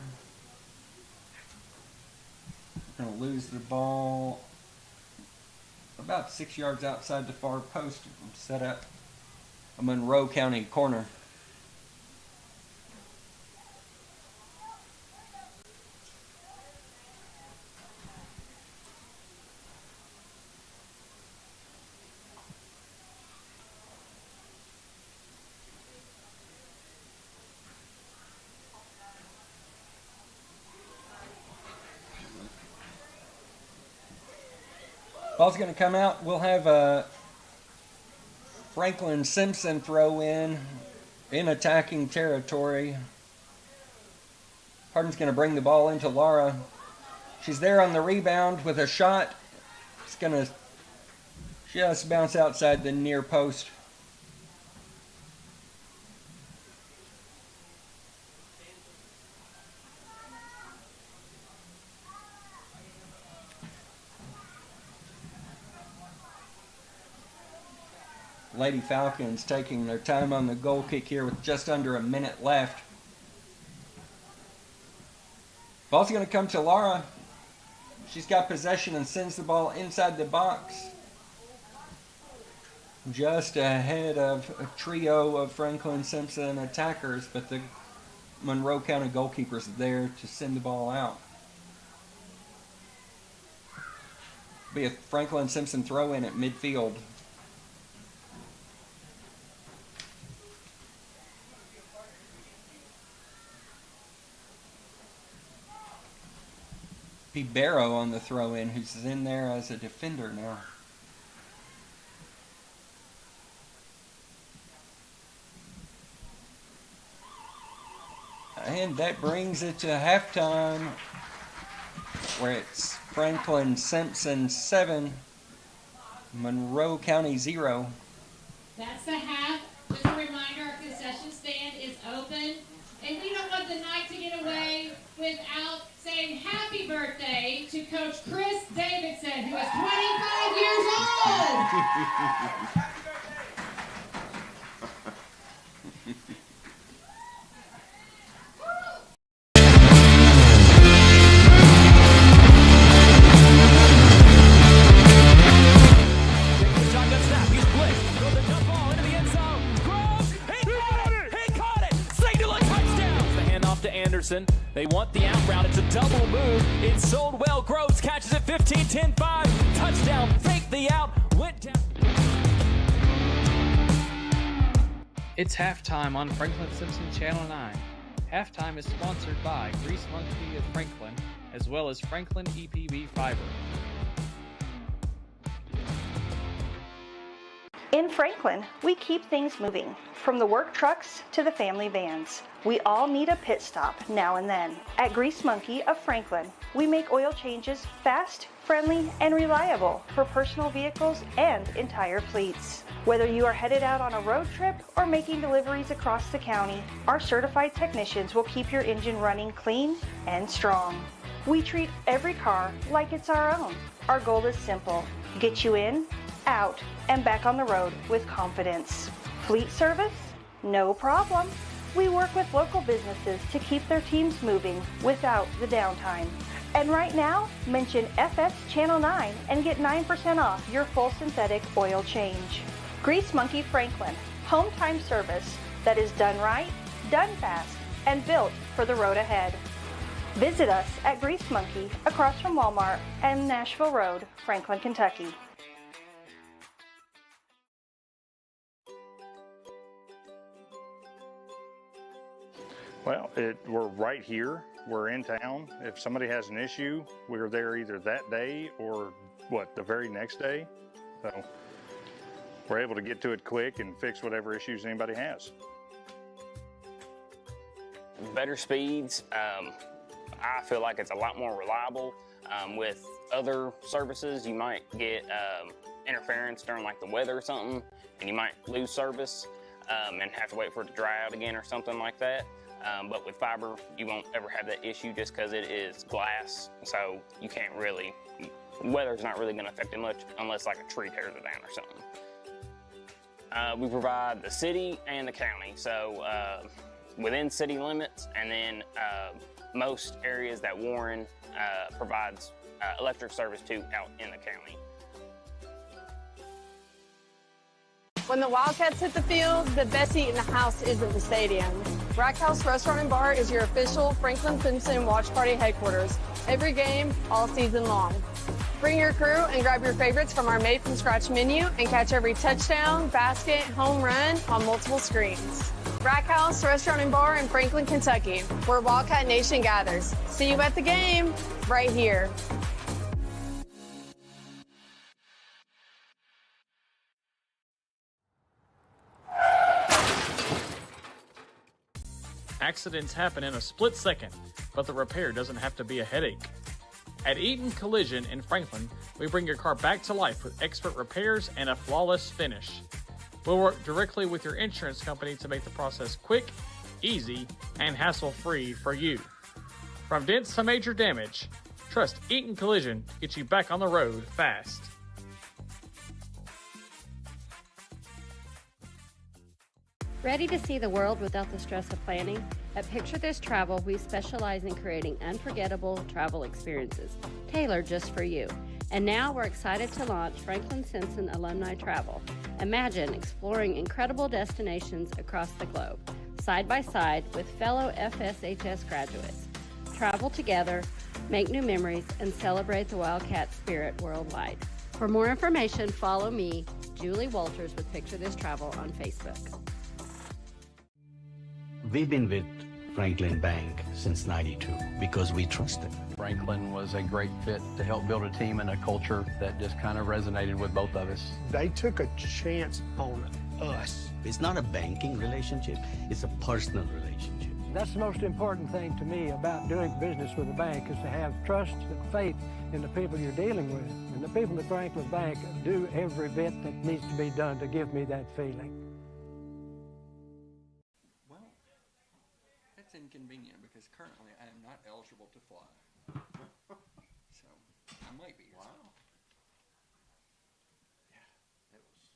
Going to lose the ball about 6 yards outside the far post and set up a Monroe County corner. Ball's going to come out. We'll have a Franklin Simpson throw in attacking territory. Hardin's going to bring the ball into Laura. She's there on the rebound with a shot. It's going to just bounce outside the near post. Lady Falcons taking their time on the goal kick here with just under a minute left. Ball's going to come to Laura. She's got possession and sends the ball inside the box. Just ahead of a trio of Franklin Simpson attackers, but the Monroe County goalkeeper's there to send the ball out. Be a Franklin Simpson throw in at midfield. Be Barrow on the throw in, who's in there as a defender now. And that brings it to halftime, where it's Franklin Simpson 7, Monroe County 0. That's the half. Just a reminder, our concession stand is open. And we don't want the night to get away without saying happy birthday to Coach Chris Davidson, who is 25 years old. Shotgun snap. He's blitzed. Throw the jump ball into the end zone. Groves. He caught it. Signal a touchdown. The handoff to Anderson. They want the out route. It's a double move. It's sold well. Groves catches it 15, 10, 5. Touchdown. Fake the out. Went down. It's halftime on Franklin Simpson Channel 9. Halftime is sponsored by Grease Monkey of Franklin, as well as Franklin EPB Fiber. In Franklin, we keep things moving, from the work trucks to the family vans. We all need a pit stop now and then. At Grease Monkey of Franklin, we make oil changes fast, friendly, and reliable for personal vehicles and entire fleets. Whether you are headed out on a road trip or making deliveries across the county, our certified technicians will keep your engine running clean and strong. We treat every car like it's our own. Our goal is simple: get you in, out, and back on the road with confidence. Fleet service? No problem. We work with local businesses to keep their teams moving without the downtime. And right now, mention FS Channel 9 and get 9% off your full synthetic oil change. Grease Monkey Franklin, home time service that is done right, done fast, and built for the road ahead. Visit us at Grease Monkey across from Walmart and Nashville Road, Franklin, Kentucky. Well, we're right here. We're in town. If somebody has an issue, we're there either that day or the very next day. So we're able to get to it quick and fix whatever issues anybody has. Better speeds. I feel like it's a lot more reliable. With other services, you might get interference during like the weather or something, and you might lose service and have to wait for it to dry out again or something like that. But with fiber, you won't ever have that issue just because it is glass, so you can't really, weather's not really going to affect it much unless like a tree tears it down or something. We provide the city and the county, so within city limits, and then most areas that Warren provides electric service to out in the county. When the Wildcats hit the field, the best seat in the house isn't the stadium. Rack House Restaurant and Bar is your official Franklin Simpson Watch Party headquarters. Every game, all season long. Bring your crew and grab your favorites from our made-from-scratch menu and catch every touchdown, basket, home run on multiple screens. Rack House Restaurant and Bar in Franklin, Kentucky, where Wildcat Nation gathers. See you at the game, right here. Accidents happen in a split second, but the repair doesn't have to be a headache. At Eaton Collision in Franklin, we bring your car back to life with expert repairs and a flawless finish. We'll work directly with your insurance company to make the process quick, easy, and hassle-free for you. From dents to major damage, trust Eaton Collision to get you back on the road fast. Ready to see the world without the stress of planning? At Picture This Travel, we specialize in creating unforgettable travel experiences, tailored just for you. And now we're excited to launch Franklin Simpson Alumni Travel. Imagine exploring incredible destinations across the globe, side by side with fellow FSHS graduates. Travel together, make new memories, and celebrate the Wildcat spirit worldwide. For more information, follow me, Julie Walters with Picture This Travel on Facebook. We've been with Franklin Bank since '92 because we trust them. Franklin was a great fit to help build a team and a culture that just kind of resonated with both of us. They took a chance on us. It's not a banking relationship, it's a personal relationship. That's the most important thing to me about doing business with a bank is to have trust and faith in the people you're dealing with. And the people at Franklin Bank do every bit that needs to be done to give me that feeling. Inconvenient because currently I am not eligible to fly. So I might be. Wow. Yeah, that was.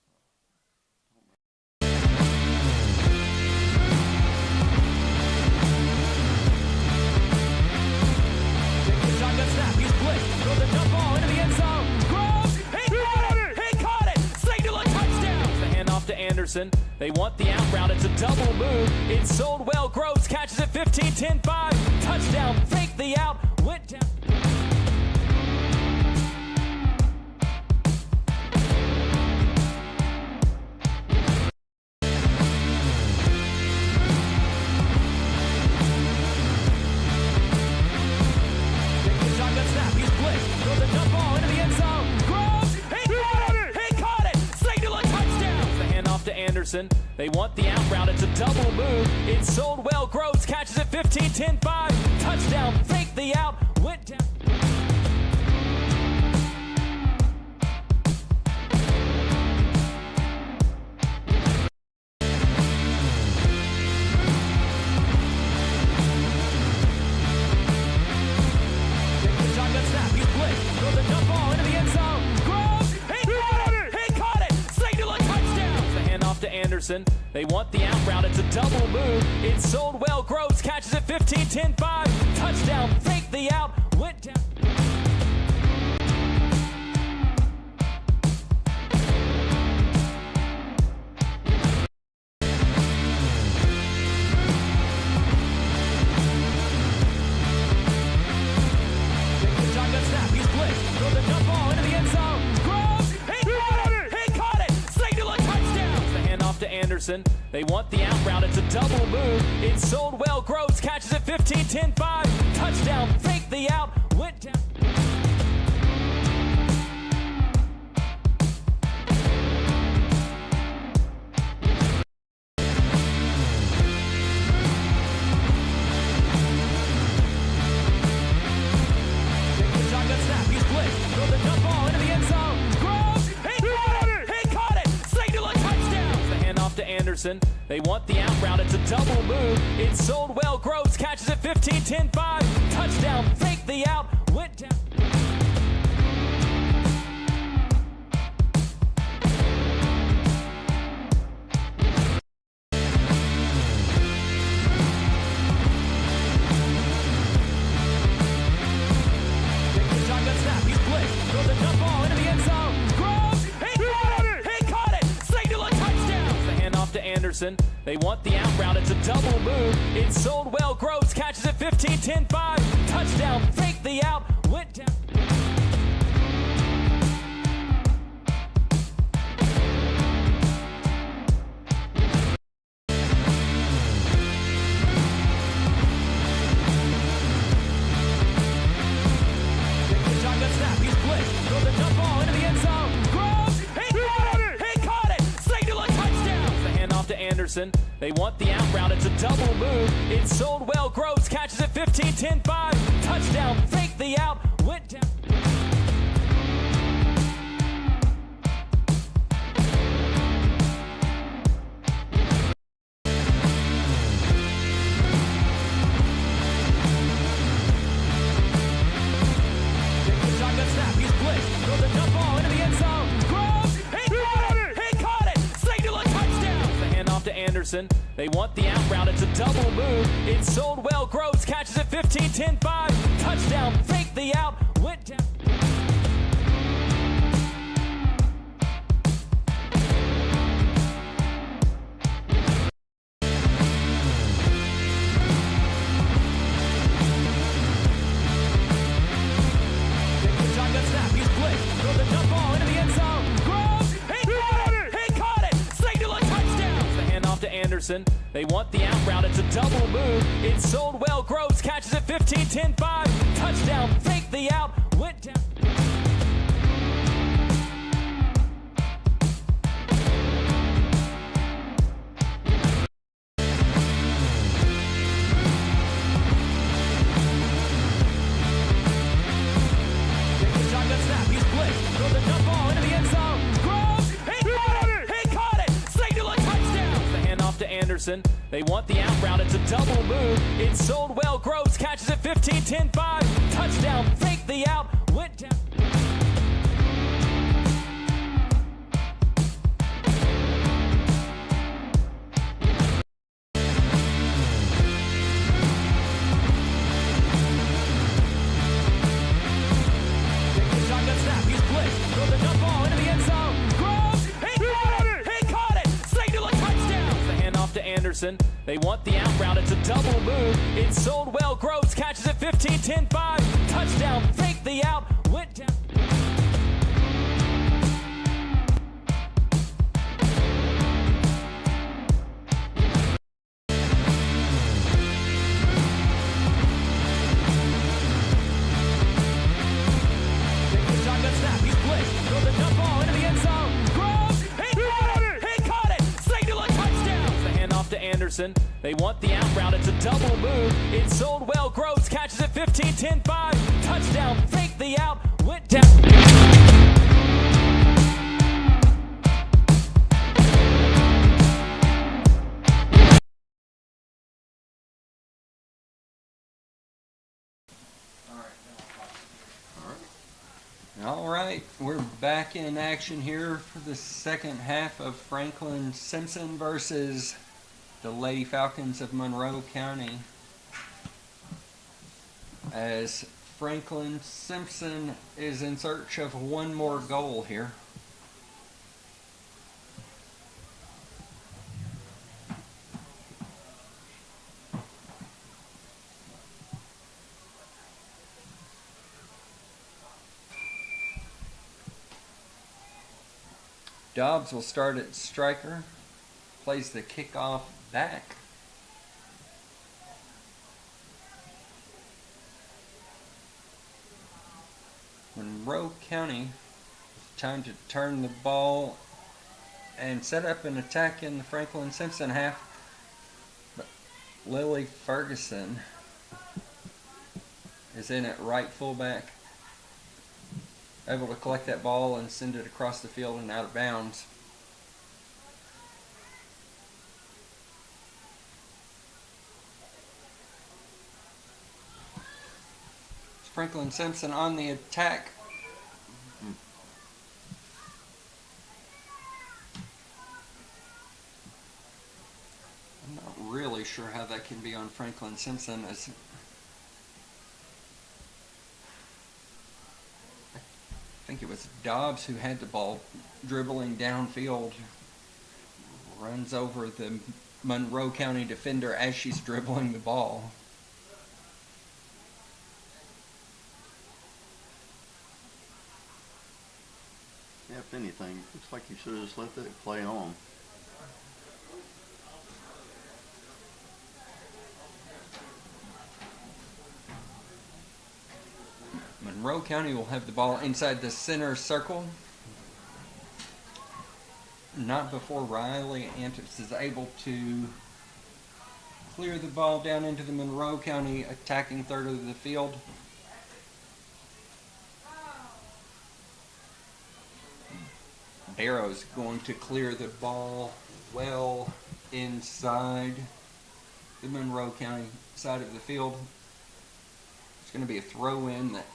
Shotgun snap, he's blitzed, throws a jump ball into the end zone. Groves, he caught it! Signal a touchdown! The handoff to Anderson. They want the out route. It's a double move. It's sold well. Groves catches it 15, 10, 5. Touchdown. Fake the out. Went down. Shotgun snap. He's blitzed. Throws a jump ball into the end zone. Groves, he caught it. Signal a touchdown. The handoff to Anderson. They want the out route. It's a double move. It's sold well. Groves catches it 15, 10, 5. Touchdown. Fake the out. Went down. Shotgun snap. He's blitzed. Throws a jump ball into the end zone. Groves, he caught it. Signal a touchdown. The handoff to Anderson. They want the out route. It's a double move. It's sold well. Groves catches it 15, 10, 5. Touchdown. Fake the out. Went down. Shotgun snap. He's blitzed. Throws a jump ball into the end zone. Groves, he caught it. Signal a touchdown. The handoff to Anderson. They want the out route. It's a double move. It's sold well. Groves catches it 15, 10, 5. Touchdown. Fake the out. Went down. Shotgun snap. He's blitzed. Throws a jump ball into the end zone. Groves, he caught it. Signal a touchdown. The handoff to Anderson. They want the out route. It's a double move. It's sold well. Groves catches it 15, 10, 5. Touchdown. Fake the out. Went down. Shotgun snap. He's blitzed. Throws a jump ball into the end zone. Groves, he caught it. Signal a touchdown. The handoff to Anderson. They want the out route. It's a double move. It's sold well. Groves catches it 15, 10, 5. Touchdown. Fake the out. Went down. Shotgun snap. He's blitzed. Throws a jump ball into the end zone. Groves, he caught it. Signal a touchdown. The handoff to Anderson. They want the out route. It's a double move. It's sold well. Groves catches it 15-10-5. Touchdown. Fake the out. Went down. Shotgun snap. He's blitzed. Throws a dump ball into the end zone. Groves. He caught it. Signal a touchdown. The handoff to Anderson. They want the out route. It's a double move. It's sold well. Groves catches it 15-10-5. Touchdown. Fake the out. Went down. Shotgun snap. He's blitzed. Throws a dump ball into the end zone. Groves. He caught it. Signal a touchdown. The handoff to Anderson. They want the out route. It's a double move. It's sold well. Groves catches it 15-10-5. Touchdown. Fake the out. Went down. Shotgun snap. He's blitzed. Throws a dump ball into the end zone. Groves. He caught it. Signal a touchdown. The handoff to Anderson. They want the out route. It's a double move. It's sold well. Groves catches it 15-10-5. Touchdown. Fake the out. Went down. Shotgun snap. He's blitzed. Throws a dump ball into the end zone. Groves. He caught it. Signal a touchdown. The handoff to Anderson. They want the out route. It's a double move. It's sold well. Groves catches it 15-10-5. Touchdown. Fake the out. Went down. Shotgun snap. He's blitzed. Throws a dump ball into the end zone. Groves. He caught it. Signal a touchdown. The handoff to Anderson. They want the out route. It's a double move. It's sold well. Groves catches it 15-10-5. Touchdown. Fake the out. Went down. All right, we're back in action here for the second half of Franklin Simpson versus the Lady Falcons of Monroe County. As Franklin Simpson is in search of one more goal here. Dobbs will start at striker, plays the kickoff back. Monroe County, time to turn the ball and set up an attack in the Franklin Simpson half. But Lily Ferguson is in at right fullback, able to collect that ball and send it across the field and out of bounds. Franklin Simpson on the attack. I'm not really sure how that can be on Franklin Simpson, as I think it was Dobbs who had the ball dribbling downfield, runs over the Monroe County defender as she's dribbling the ball. Yeah, if anything, looks like you should have just let that play on. Monroe County will have the ball inside the center circle. Not before Riley Antips is able to clear the ball down into the Monroe County attacking third of the field. Barrow's going to clear the ball well inside the Monroe County side of the field. It's going to be a throw-in that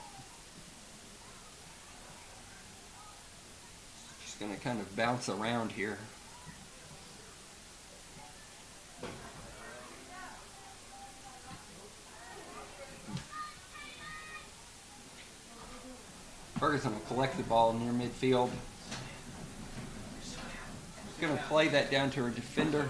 just going to kind of bounce around here. Ferguson will collect the ball near midfield. He's going to play that down to a defender.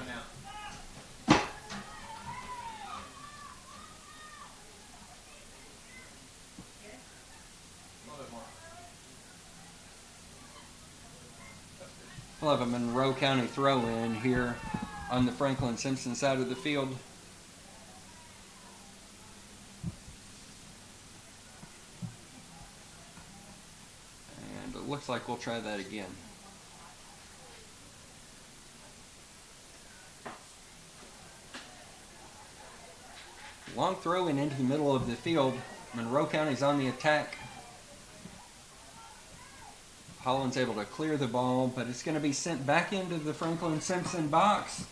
We'll have a Monroe County throw-in here on the Franklin Simpson side of the field. And it looks like we'll try that again. Long throw-in into the middle of the field. Monroe County's on the attack. Holland's able to clear the ball, but it's going to be sent back into the Franklin Simpson box,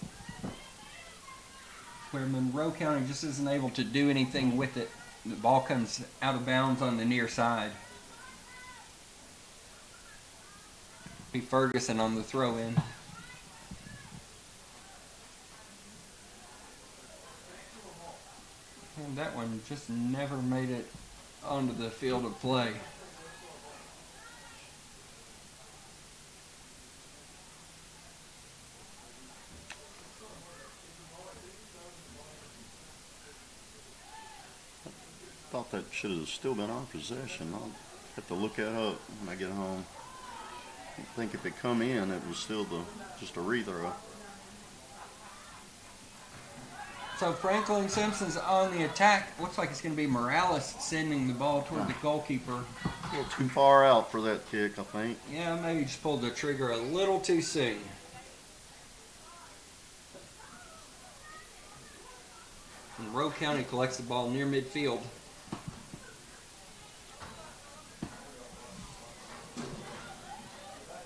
where Monroe County just isn't able to do anything with it. The ball comes out of bounds on the near side. Be Ferguson on the throw-in. And that one just never made it onto the field of play. Thought that should have still been our possession. I'll have to look that up when I get home. I think if it come in, it was still just a rethrow. So Franklin Simpson's on the attack. Looks like it's going to be Morales sending the ball toward the goalkeeper. A little too far out for that kick, I think. Yeah, maybe just pulled the trigger a little too soon. Monroe County collects the ball near midfield.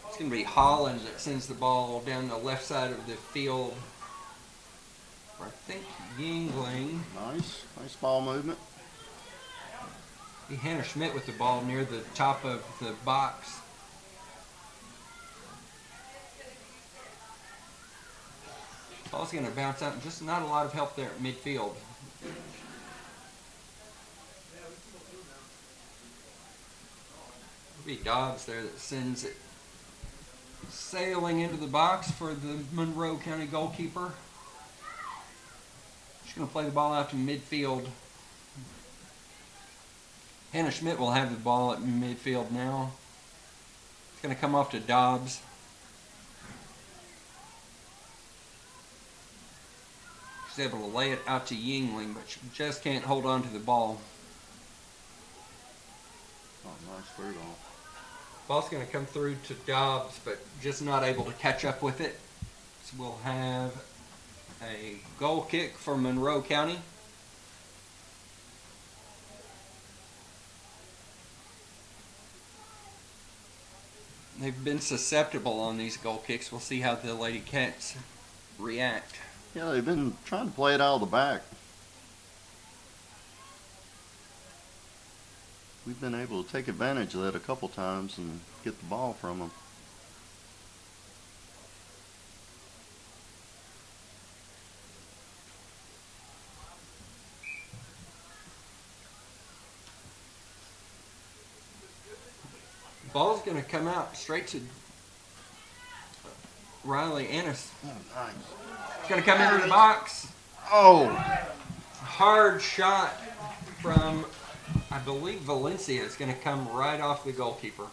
It's going to be Holland that sends the ball down the left side of the field. I think Yingling. Nice ball movement. Hannah Schmidt with the ball near the top of the box. Ball's going to bounce out. Just not a lot of help there at midfield. It'll be Dobbs there that sends it sailing into the box for the Monroe County goalkeeper. She's going to play the ball out to midfield. Hannah Schmidt will have the ball at midfield now. It's going to come off to Dobbs. She's able to lay it out to Yingling, but she just can't hold on to the ball. Oh, nice through ball. Ball's going to come through to Dobbs, but just not able to catch up with it. So we'll have a goal kick for Monroe County. They've been susceptible on these goal kicks. We'll see how the Lady Cats react. Yeah, they've been trying to play it out of the back. We've been able to take advantage of that a couple times and get the ball from them. Ball's going to come out straight to Riley Ennis. Oh, nice. It's going to come into the box. Oh! Hard shot from, I believe, Valencia. It's going to come right off the goalkeeper.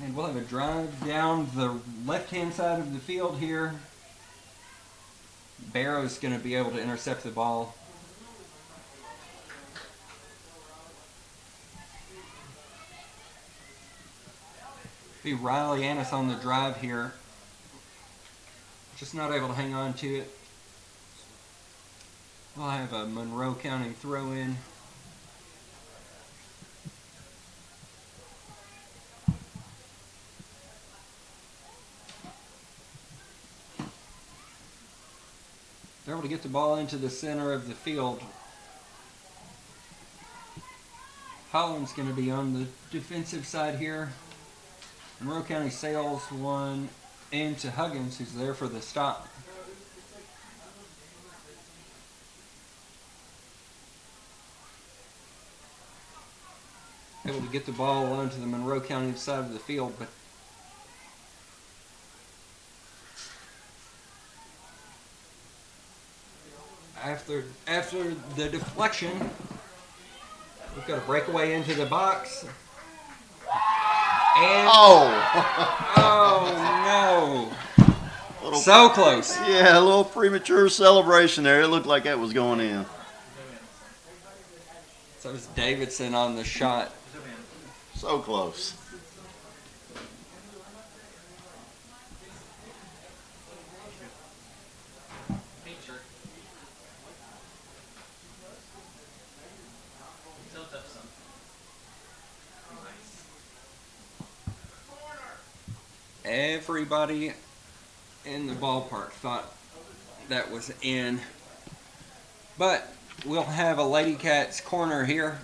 And we'll have a drive down the left-hand side of the field here. Barrow's going to be able to intercept the ball. Be Riley Annis on the drive here. Just not able to hang on to it. We'll have a Monroe County throw in. They're able to get the ball into the center of the field. Holland's going to be on the defensive side here. Monroe County sails one into Huggins, who's there for the stop. Able to get the ball onto the Monroe County side of the field, but after the deflection, we've got a breakaway into the box. And oh no. So close. Yeah, a little premature celebration there. It looked like that was going in. So it was Davidson on the shot. So close. Everybody in the ballpark thought that was in. But we'll have a Lady Cats corner here.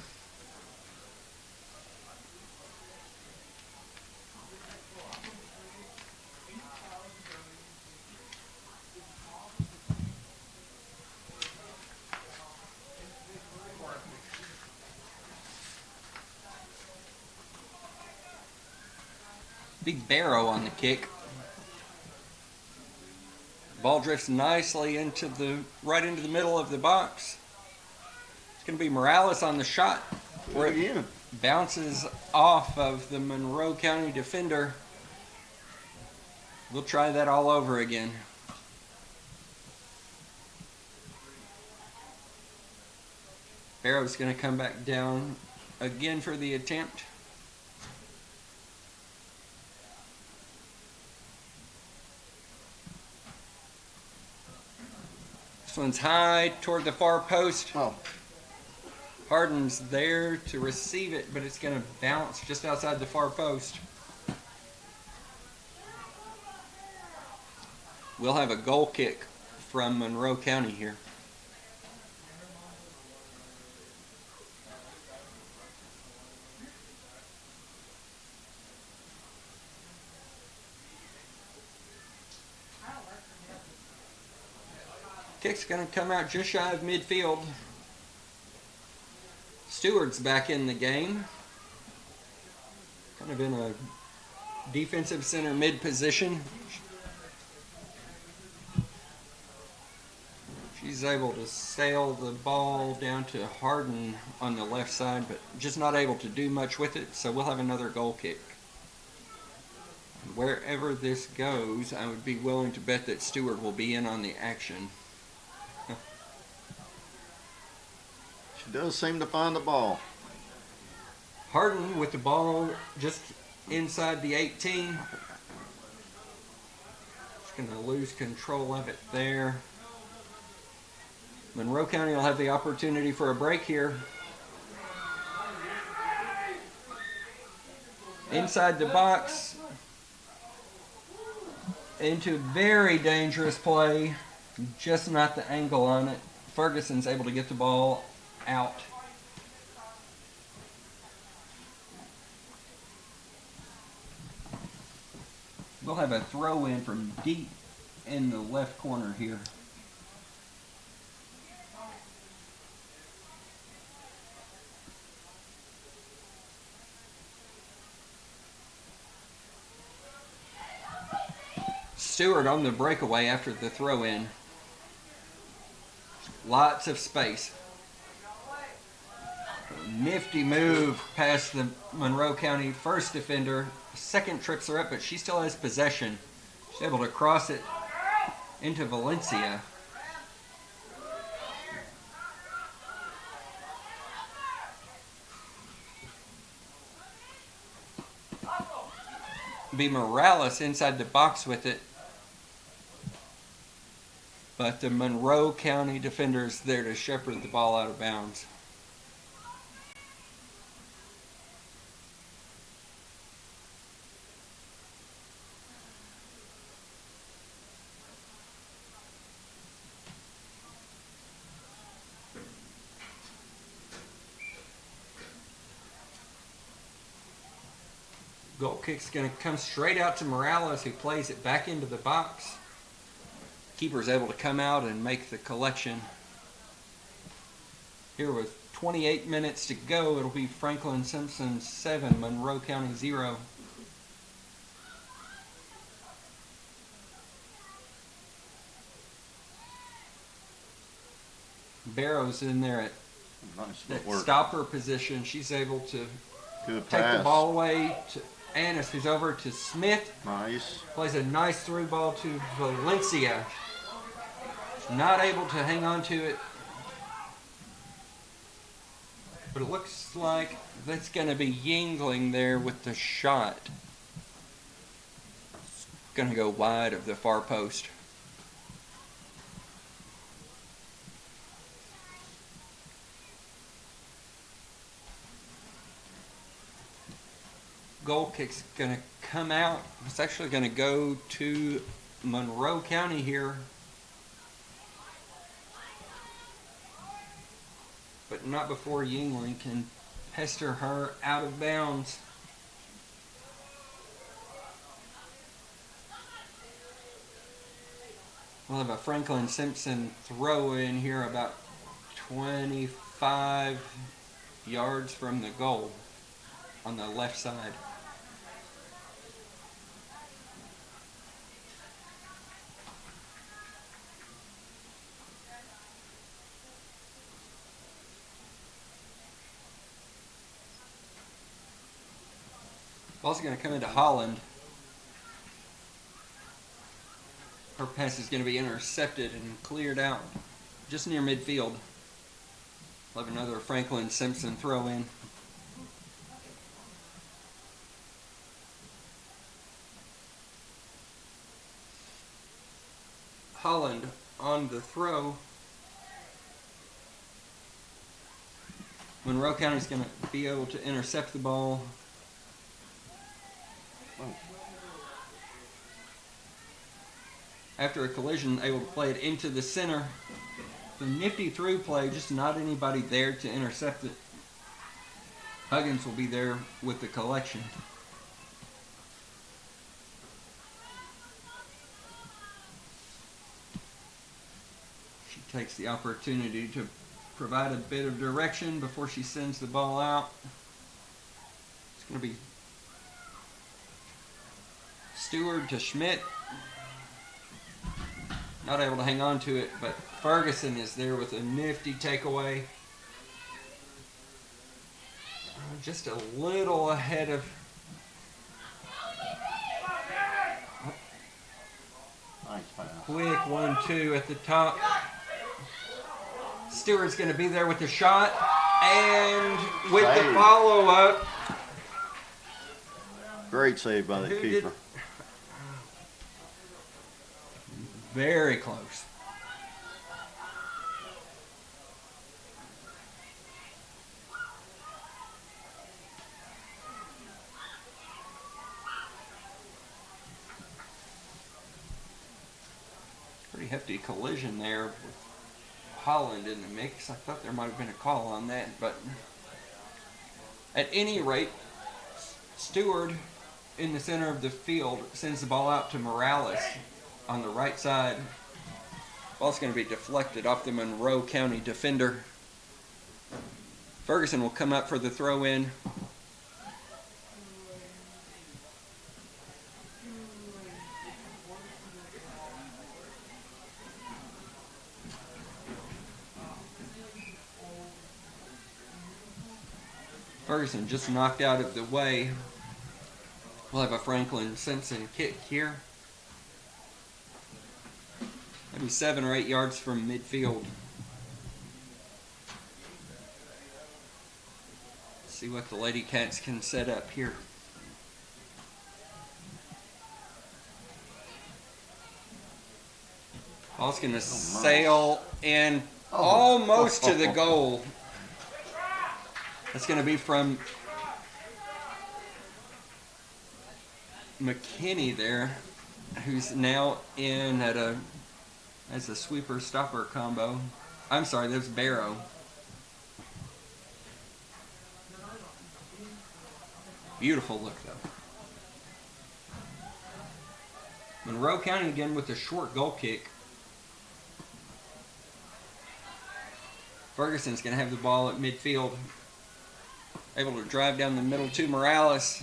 Big Barrow on the kick. Ball drifts nicely right into the middle of the box. It's going to be Morales on the shot, where it bounces off of the Monroe County defender. We'll try that all over again. Barrow's going to come back down again for the attempt. This one's high toward the far post. Harden's there to receive it, but it's going to bounce just outside the far post. We'll have a goal kick from Monroe County here. Kick's going to come out just shy of midfield. Stewart's back in the game. Kind of in a defensive center mid position. She's able to sail the ball down to Harden on the left side, but just not able to do much with it, so we'll have another goal kick. Wherever this goes, I would be willing to bet that Stewart will be in on the action. She does seem to find the ball. Harden with the ball just inside the 18. Just going to lose control of it there. Monroe County will have the opportunity for a break here. Inside the box. Into very dangerous play. Just not the angle on it. Ferguson's able to get the ball out. We'll have a throw in from deep in the left corner here. Stewart on the breakaway after the throw in. Lots of space. Nifty move past the Monroe County first defender. Second trips her up, but she still has possession. She's able to cross it into Valencia. be Morales inside the box with it. But the Monroe County defender is there to shepherd the ball out of bounds. Goal kick's going to come straight out to Morales, who plays it back into the box. Keeper's able to come out and make the collection. Here with 28 minutes to go, it'll be Franklin Simpson 7, Monroe County 0. Barrow's in there at that stopper position. She's able to take the ball away to Annis, who's over to Smith. Nice. Plays a nice through ball to Valencia. Not able to hang on to it. But it looks like that's going to be Yingling there with the shot. It's going to go wide of the far post. Goal kick's going to come out. It's actually going to go to Monroe County here. But not before Yingling can pester her out of bounds. We'll have a Franklin Simpson throw in here about 25 yards from the goal on the left side. Ball's going to come into Holland. Her pass is going to be intercepted and cleared out just near midfield. We'll have another Franklin Simpson throw in. Holland on the throw. Monroe County's going to be able to intercept the ball. After a collision, able to play it into the center. The nifty through play, just not anybody there to intercept it. Huggins will be there with the collection. She takes the opportunity to provide a bit of direction before she sends the ball out. It's going to be Stewart to Schmidt. Not able to hang on to it, but Ferguson is there with a nifty takeaway. Just a little ahead of... Nice pass. Quick 1-2 at the top. Stewart's going to be there with the shot. And with the follow-up. Great save by the keeper. Very close. Pretty hefty collision there with Holland in the mix. I thought there might have been a call on that, but at any rate, Stewart in the center of the field sends the ball out to Morales on the right side. Ball's going to be deflected off the Monroe County defender. Ferguson will come up for the throw in. Ferguson just knocked out of the way. We'll have a Franklin Simpson kick here. Maybe 7 or 8 yards from midfield. See what the Lady Cats can set up here. Ball's going to sail in almost to the goal. That's going to be from McKinney there, who's now in as a sweeper-stopper combo. I'm sorry, there's Barrow. Beautiful look, though. Monroe County again with a short goal kick. Ferguson's going to have the ball at midfield. Able to drive down the middle to Morales.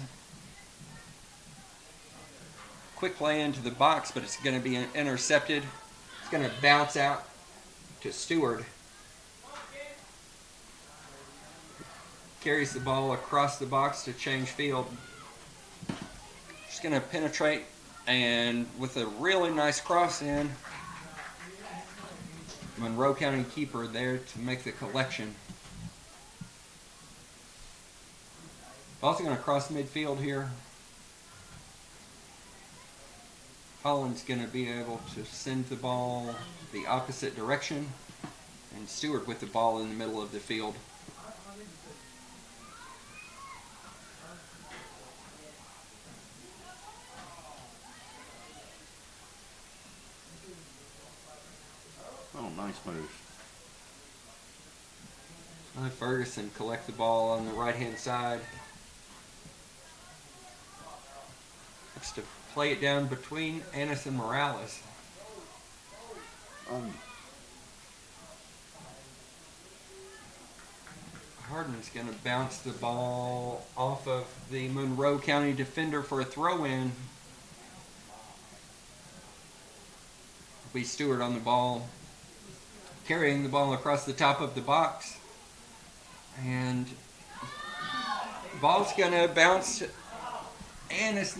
Quick play into the box, but it's going to be intercepted. It's going to bounce out to Stewart. Carries the ball across the box to change field. Just going to penetrate, and with a really nice cross in, Monroe County keeper there to make the collection. Also going to cross midfield here. Holland's going to be able to send the ball the opposite direction, and Stewart with the ball in the middle of the field. Oh, nice move. Let Ferguson collect the ball on the right-hand side. Looks to play it down between Annis and Morales. Hardman's going to bounce the ball off of the Monroe County defender for a throw-in. Will be Stewart on the ball, carrying the ball across the top of the box. And the ball's going to bounce. Annis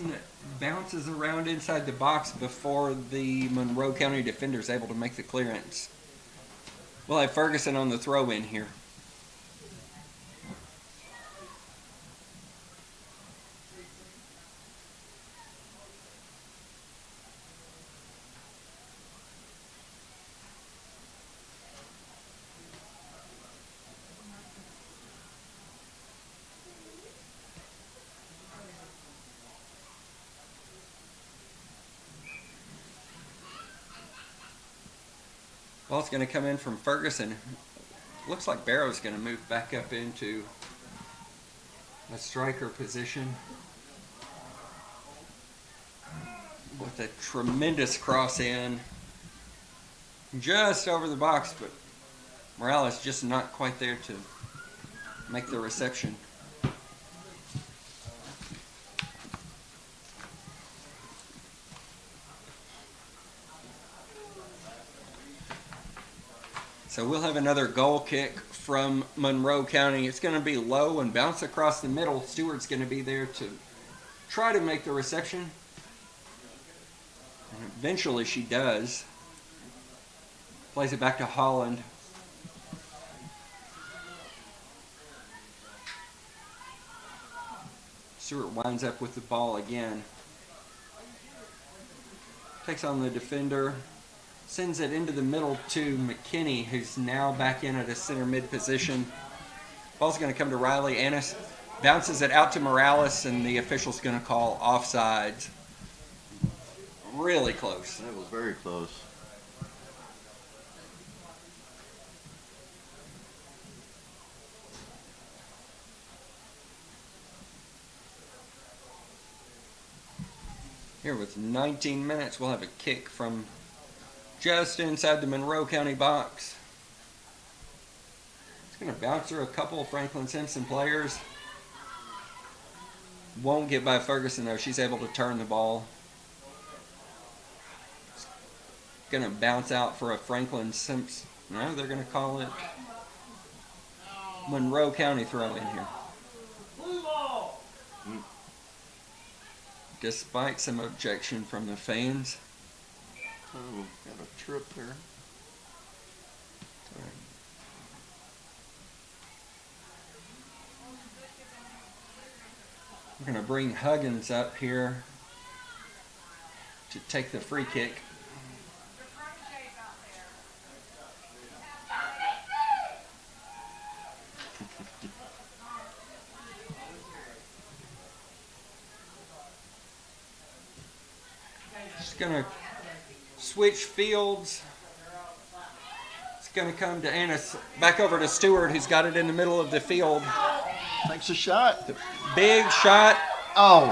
bounces around inside the box before the Monroe County defender is able to make the clearance. We'll have Ferguson on the throw-in here. Ball's going to come in from Ferguson. Looks like Barrow's going to move back up into a striker position with a tremendous cross in just over the box, but Morales just not quite there to make the reception. So we'll have another goal kick from Monroe County. It's going to be low and bounce across the middle. Stewart's going to be there to try to make the reception. And eventually she does. Plays it back to Holland. Stewart winds up with the ball again. Takes on the defender. Sends it into the middle to McKinney, who's now back in at a center mid position. Ball's going to come to Riley. Annis bounces it out to Morales, and the official's going to call offsides. Really close. That was very close. Here with 19 minutes, we'll have a kick from just inside the Monroe County box. It's going to bounce through a couple of Franklin Simpson players. Won't get by Ferguson though. She's able to turn the ball. It's going to bounce out for a Franklin Simpson. No, they're going to call it Monroe County throw in here. Despite some objection from the fans. Oh, got a trip there. We're going to bring Huggins up here to take the free kick. Just gonna switch fields. It's gonna come to Annis, back over to Stewart, who's got it in the middle of the field. Takes a shot. The big shot. Oh.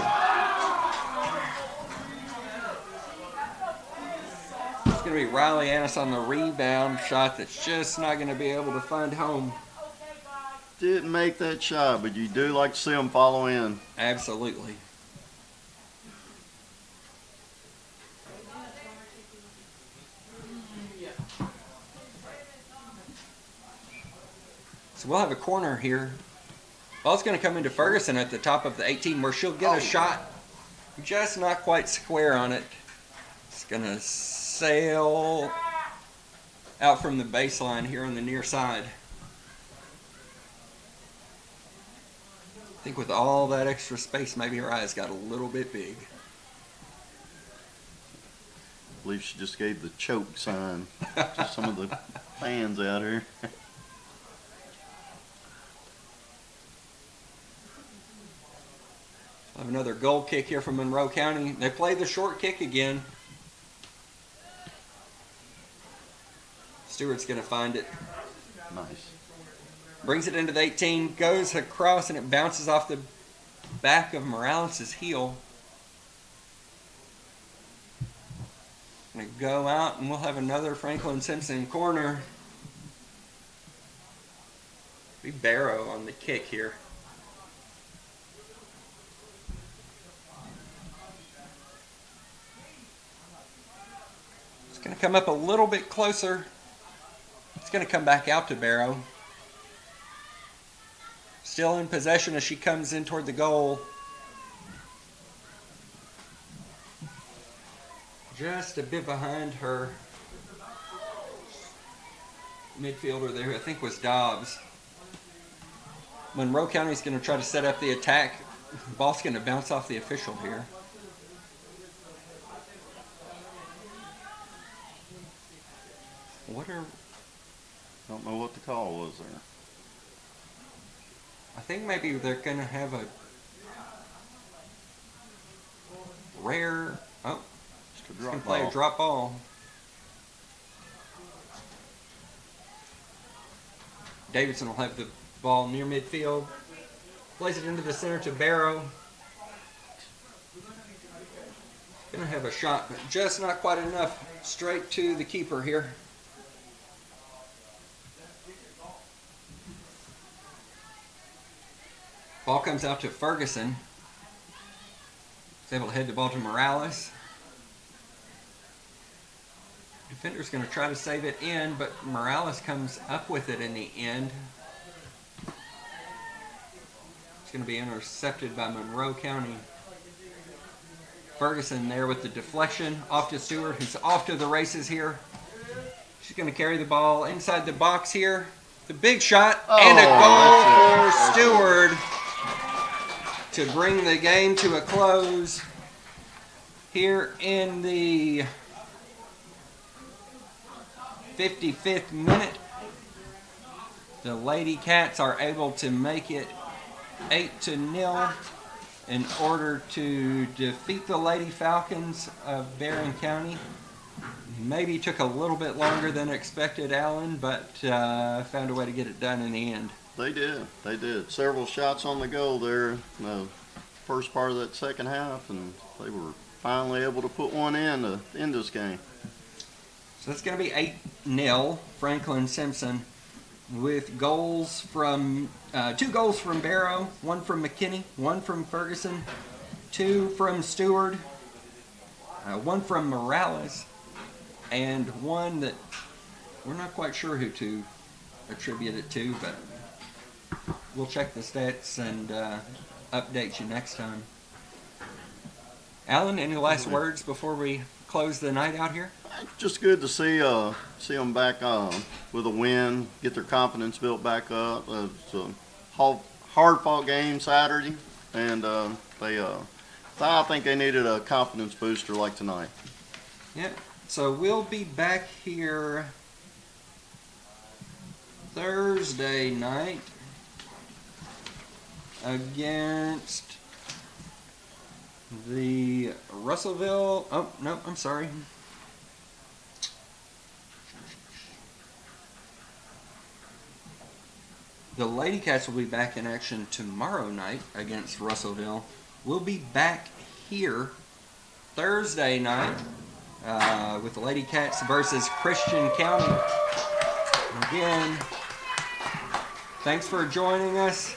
It's gonna be Riley Annis on the rebound shot that's just not gonna be able to find home. Didn't make that shot, but you do like to see him follow in. Absolutely. So we'll have a corner here. Ball's going to come into Ferguson at the top of the 18 where she'll get a shot. Just not quite square on it. It's going to sail out from the baseline here on the near side. I think with all that extra space, maybe her eyes got a little bit big. I believe she just gave the choke sign to some of the fans out here. We'll have another goal kick here from Monroe County. They play the short kick again. Stewart's going to find it. Nice. Brings it into the 18, goes across, and it bounces off the back of Morales' heel. Going to go out, and we'll have another Franklin Simpson corner. Be Barrow on the kick here. It's going to come up a little bit closer. It's going to come back out to Barrow. Still in possession as she comes in toward the goal. Just a bit behind her midfielder there, I think was Dobbs. Monroe County's going to try to set up the attack. The ball's going to bounce off the official here. Don't know what the call was there. I think maybe they're going to have a rare. Oh, he's going to play a drop ball. Davidson will have the ball near midfield. Plays it into the center to Barrow. Going to have a shot, but just not quite enough. Straight to the keeper here. Ball comes out to Ferguson. He's able to head the ball to Morales. Defender's going to try to save it in, but Morales comes up with it in the end. It's going to be intercepted by Monroe County. Ferguson there with the deflection off to Stewart, who's off to the races here. She's going to carry the ball inside the box here. The big shot and a goal for Stewart to bring the game to a close here in the 55th minute. The Lady Cats are able to make it 8-0 in order to defeat the Lady Falcons of Barron County. Maybe took a little bit longer than expected, Alan, but found a way to get it done in the end. They did. They did. Several shots on the goal there in the first part of that second half, and they were finally able to put one in to end this game. So it's going to be 8-0, Franklin Simpson, with goals from 2 goals from Barrow, 1 from McKinney, 1 from Ferguson, 2 from Stewart, 1 from Morales, and 1 that we're not quite sure who to attribute it to, but we'll check the stats and update you next time. Alan, any last words before we close the night out here? Just good to see them back with a win, get their confidence built back up. It's a hard-fought game Saturday, and I think they needed a confidence booster like tonight. Yeah. So we'll be back here Thursday night against the Russellville. Oh, no, I'm sorry. The Lady Cats will be back in action tomorrow night against Russellville. We'll be back here Thursday night with the Lady Cats versus Christian County. Again, thanks for joining us.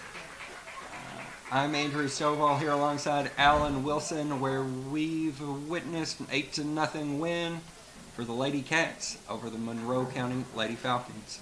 I'm Andrew Stovall here alongside Alan Wilson, where we've witnessed an 8-0 win for the Lady Cats over the Monroe County Lady Falcons.